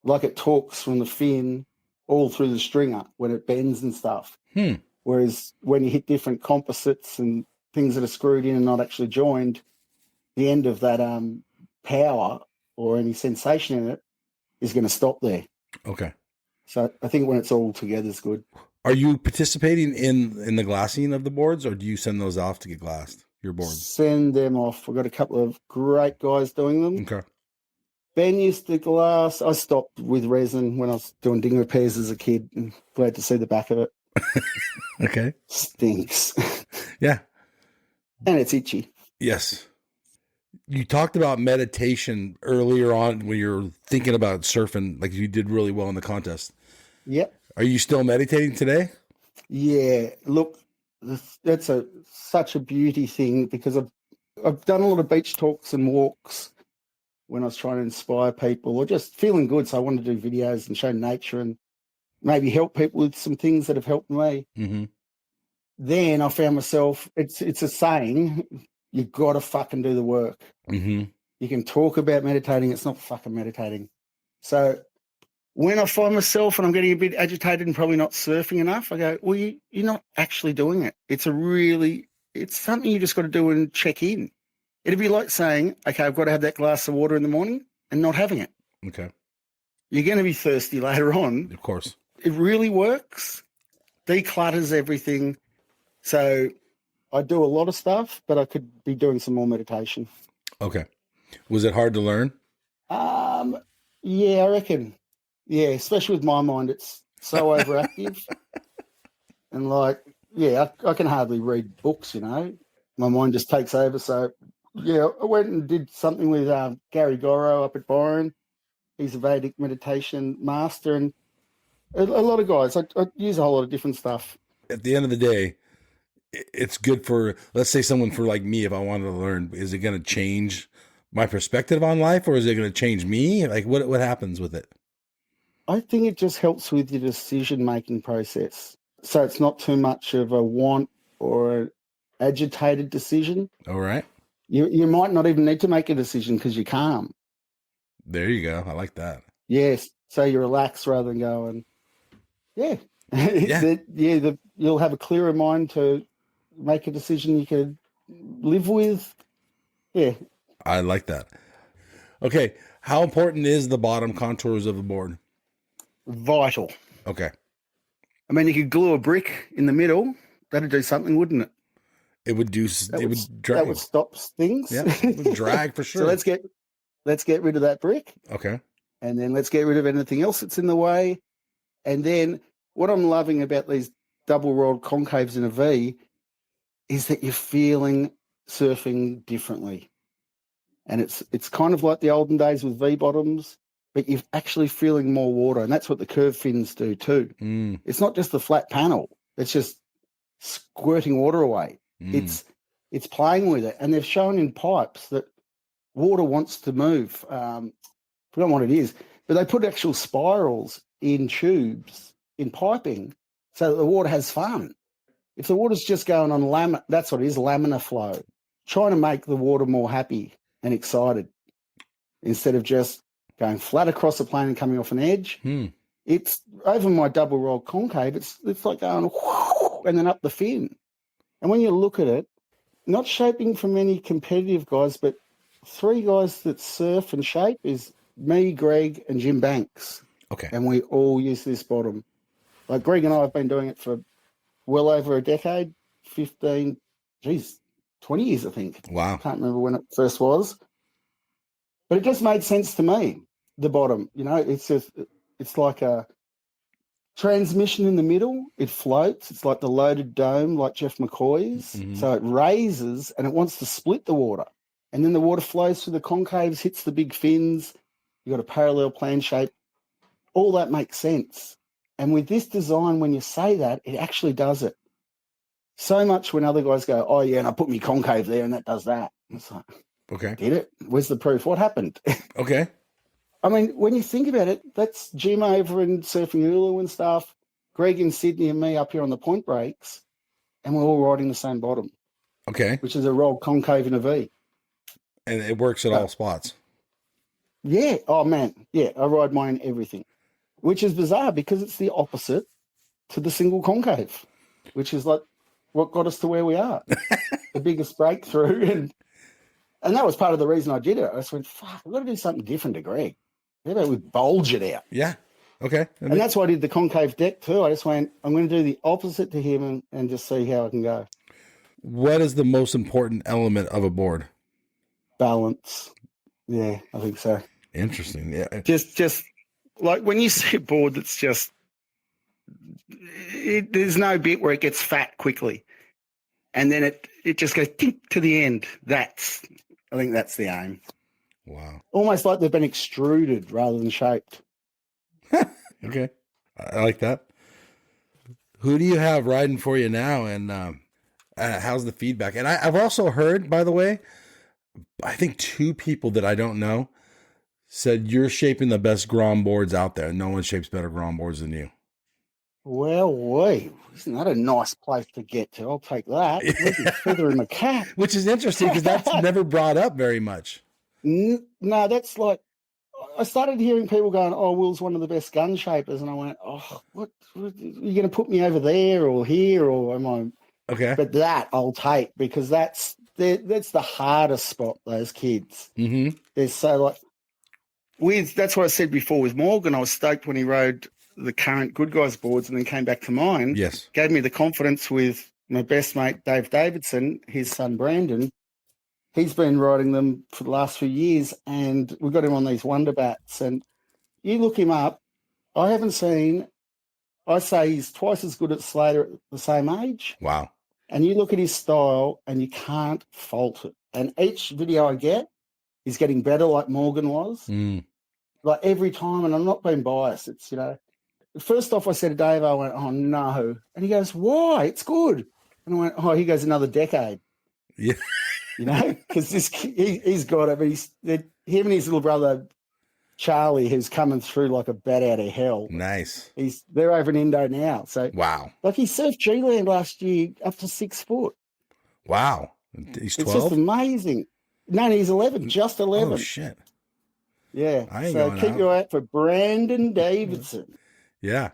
Like it torques from the fin all through the stringer when it bends and stuff. Whereas when you hit different composites and things that are screwed in and not actually joined, the end of that power or any sensation in it is going to stop there. Okay. So I think when it's all together is good. Are you participating in the glassing of the boards, or do you send those off to get glassed, your boards? Send them off. We've got a couple of great guys doing them. Okay. Ben used to glass. I stopped with resin when I was doing ding repairs as a kid. And glad to see the back of it. Okay. Stinks. Yeah. And it's itchy. Yes. You talked about meditation earlier on when you're thinking about surfing, like you did really well in the contest. Yep. Are you still meditating today? Yeah. Look, that's such a beauty thing because I've done a lot of beach talks and walks when I was trying to inspire people or just feeling good. So I wanted to do videos and show nature and maybe help people with some things that have helped me. Mm-hmm. Then I found myself, it's a saying, you got to fucking do the work. Mm-hmm. You can talk about meditating. It's not fucking meditating. So when I find myself and I'm getting a bit agitated and probably not surfing enough, I go, well, you're not actually doing it. It's something you just got to do and check in. It'd be like saying, okay, I've got to have that glass of water in the morning and not having it. Okay. you're going to be thirsty later on. Of course. It really works. Declutters everything. So I do a lot of stuff, but I could be doing some more meditation. Okay. Was it hard to learn? Yeah, I reckon. Yeah, especially with my mind, it's so overactive. And like, yeah, I can hardly read books, you know. My mind just takes over. So, yeah, I went and did something with Gary Goro up at Byron. He's a Vedic meditation master, and a lot of guys. I use a whole lot of different stuff. At the end of the day, it's good for, let's say someone for like me, if I wanted to learn, is it going to change my perspective on life, or is it going to change me? Like what happens with it? I think it just helps with your decision-making process. So it's not too much of a want or an agitated decision. All right. You might not even need to make a decision because you're calm. There you go. I like that. Yes. So you relax rather than going, yeah. You'll have a clearer mind to make a decision you could live with. Yeah. I like that. Okay. How important is the bottom contours of the board? Vital. Okay. I mean, you could glue a brick in the middle. That'd do something, wouldn't it? It would do. That it would drag. That would stop things. Yeah, it would drag for sure. So let's get rid of that brick. Okay. And then let's get rid of anything else that's in the way. And then what I'm loving about these double rolled concaves in a V is that you're feeling surfing differently. And it's kind of like the olden days with V bottoms, but you're actually feeling more water. And that's what the curved fins do too. It's not just the flat panel. It's just squirting water away. It's playing with it. And they've shown in pipes that water wants to move. I forgot what it is, but they put actual spirals in tubes, in piping, so that the water has fun. If the water's just going on that's what it is, laminar flow, trying to make the water more happy and excited instead of just going flat across the plane and coming off an edge. It's over my double roll concave. It's like going whoosh, and then up the fin. And when you look at it, not shaping from any competitive guys, but 3 guys that surf and shape is me, Greg, and Jim Banks. Okay. And we all use this bottom. Like Greg and I have been doing it for well over a decade, 20 years, I think. Wow. Can't remember when it first was. But it just made sense to me, the bottom. You know, it's like a transmission in the middle. It floats. It's like the loaded dome, like Jeff McCoy's. So it raises and it wants to split the water. And then the water flows through the concaves, hits the big fins. You've got a parallel plan shape. All that makes sense. And with this design, when you say that, it actually does it. So much when other guys go, oh, yeah, and I put my concave there and that does that. It's like, okay. Did it? Where's the proof? What happened? Okay. I mean, when you think about it, that's Jim over in Surfing Ulu and stuff, Greg in Sydney and me up here on the point breaks, and we're all riding the same bottom. Okay. Which is a rolled concave in a V. And it works at all spots. Yeah. Oh, man. Yeah, I ride mine in everything, which is bizarre because it's the opposite to the single concave, which is like what got us to where we are, the biggest breakthrough. And that was part of the reason I did it. I just went, fuck, I've got to do something different to Greg. How about we bulge it out? Yeah. Okay. And that's why I did the concave deck too. I just went, I'm going to do the opposite to him and just see how I can go. What is the most important element of a board? Balance. Yeah, I think so. Interesting. Yeah. Just like when you see a board that's just, there's no bit where it gets fat quickly. And then it just goes tink to the end. I think that's the aim. Wow. Almost like they've been extruded rather than shaped. Okay. I like that. Who do you have riding for you now? And how's the feedback? And I've also heard, by the way, I think 2 people that I don't know said you're shaping the best Grom boards out there. No one shapes better Grom boards than you. Well, wait, isn't that a nice place to get to? I'll take that. Feather in the cap. Which is interesting because that's never brought up very much. No, that's like, I started hearing people going, oh, Will's one of the best gun shapers. And I went, oh, what are you going to put me over there or here? Or am I? Okay. But that I'll take because that's the hardest spot, those kids. Mm-hmm. They're so like, That's what I said before with Morgan. I was stoked when he rode the current Good Guys boards and then came back to mine. Yes. Gave me the confidence with my best mate, Dave Davidson, his son, Brandon. He's been riding them for the last few years, and we've got him on these Wonder Bats. And you look him up, I say he's twice as good as Slater at the same age. Wow. And you look at his style and you can't fault it. And each video I get, he's getting better like Morgan was. Like every time, and I'm not being biased. It's, first off I said to Dave, I went, oh no. And he goes, why? It's good. And I went, oh, he goes another decade. Yeah. Because he's got it, but him and his little brother, Charlie, who's coming through like a bat out of hell. Nice. They're over in Indo now. So wow. Like he surfed G-Land last year up to 6 foot. Wow. He's 12? It's just amazing. No, he's 11, just 11. Oh, shit. Yeah. I ain't so going keep out. your eye out for Brandon Davidson. Yeah.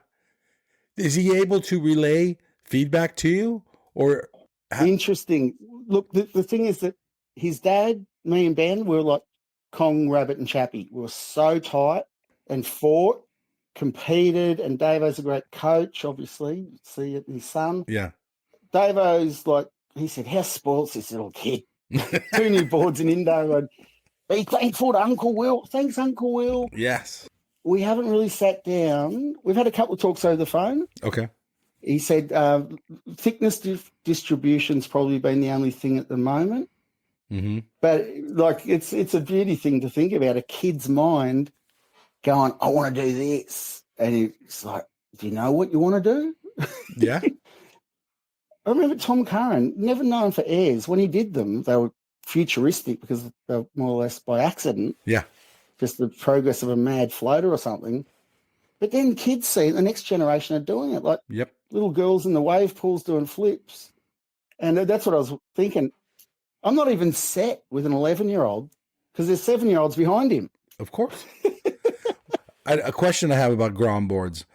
Is he able to relay feedback to you? Or Interesting. Look, the thing is that his dad, me and Ben, were like Kong, Rabbit, and Chappie. We were so tight and fought, competed, and Davo's a great coach, obviously. You see it in his son. Yeah. Davo's like, he said, how spoiled this little kid? 2 new boards in Indo, and be thankful to Uncle Will. Thanks, Uncle Will. Yes. We haven't really sat down. We've had a couple of talks over the phone. Okay. He said thickness distribution's probably been the only thing at the moment. Mm-hmm. But like it's a beauty thing to think about, a kid's mind going, I want to do this. And it's like, do you know what you want to do? Yeah. I remember Tom Curran, never known for airs. When he did them, they were futuristic because they were more or less by accident. Yeah. Just the progress of a mad floater or something. But then kids see it, the next generation are doing it. Like Yep. little girls in the wave pools doing flips. And that's what I was thinking. I'm not even set with an 11-year-old because there's 7-year-olds behind him. Of course. A question I have about Grom boards.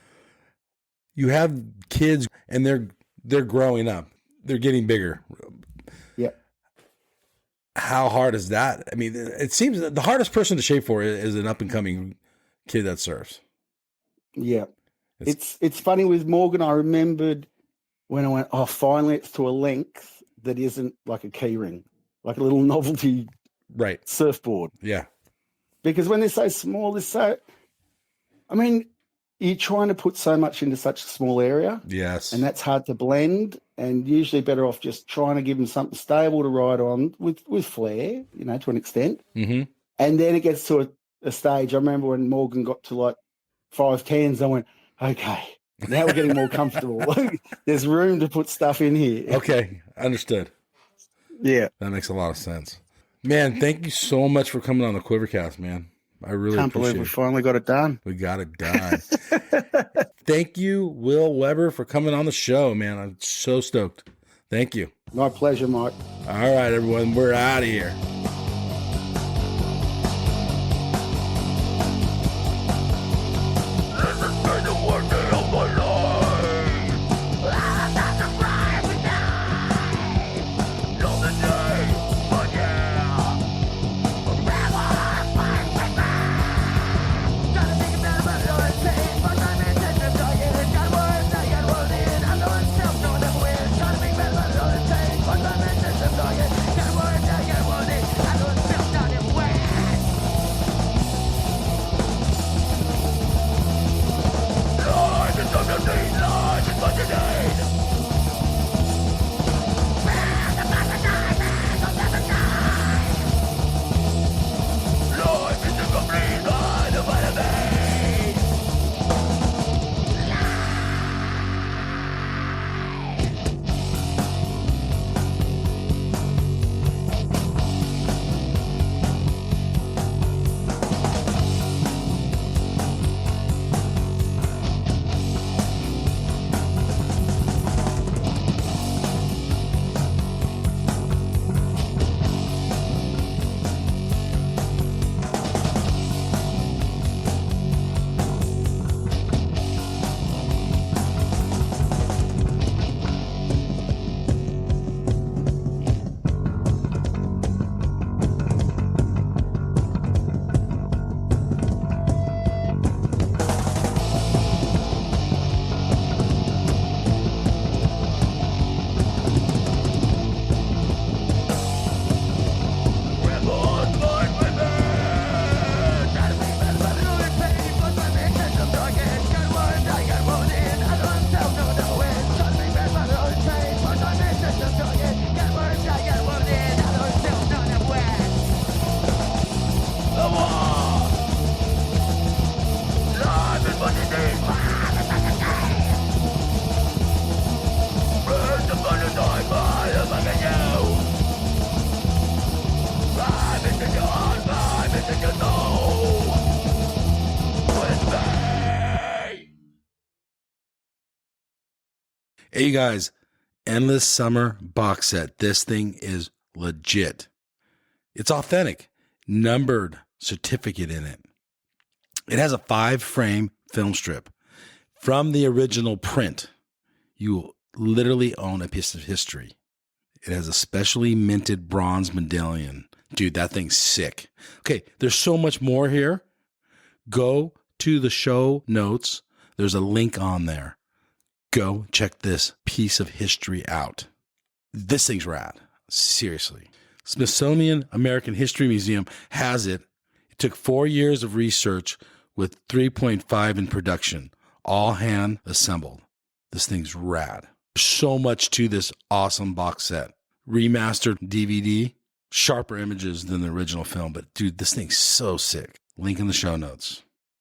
You have kids and they're growing up. They're getting bigger. Yeah. How hard is that? I mean, it seems that the hardest person to shape for is an up-and-coming kid that surfs. Yeah. It's funny with Morgan. I remembered when I went, oh, finally it's to a length that isn't like a key ring, like a little novelty right surfboard. Yeah. Because when they're so small, you're trying to put so much into such a small area. Yes. And that's hard to blend, and usually better off just trying to give them something stable to ride on with flair, to an extent. Mm-hmm. And then it gets to a stage. I remember when Morgan got to like 510s, I went, okay, now we're getting more comfortable. There's room to put stuff in here. Okay. Understood. Yeah. That makes a lot of sense. Man, thank you so much for coming on the QuiverCast, man. I really Can't appreciate believe we it. finally got it done. We got it done. Thank you, Will Weber, for coming on the show, man. I'm so stoked. Thank you. My pleasure, Mike. All right, everyone. We're out of here. Hey, you guys, Endless Summer box set. This thing is legit. It's authentic, numbered certificate in it. It has a 5-frame film strip from the original print. You will literally own a piece of history. It has a specially minted bronze medallion. Dude, that thing's sick. Okay, there's so much more here. Go to the show notes. There's a link on there. Go check this piece of history out. This thing's rad. Seriously. Smithsonian American History Museum has it. It took 4 years of research with 3.5 in production, all hand assembled. This thing's rad. So much to this awesome box set. Remastered DVD, sharper images than the original film, but dude, this thing's so sick. Link in the show notes.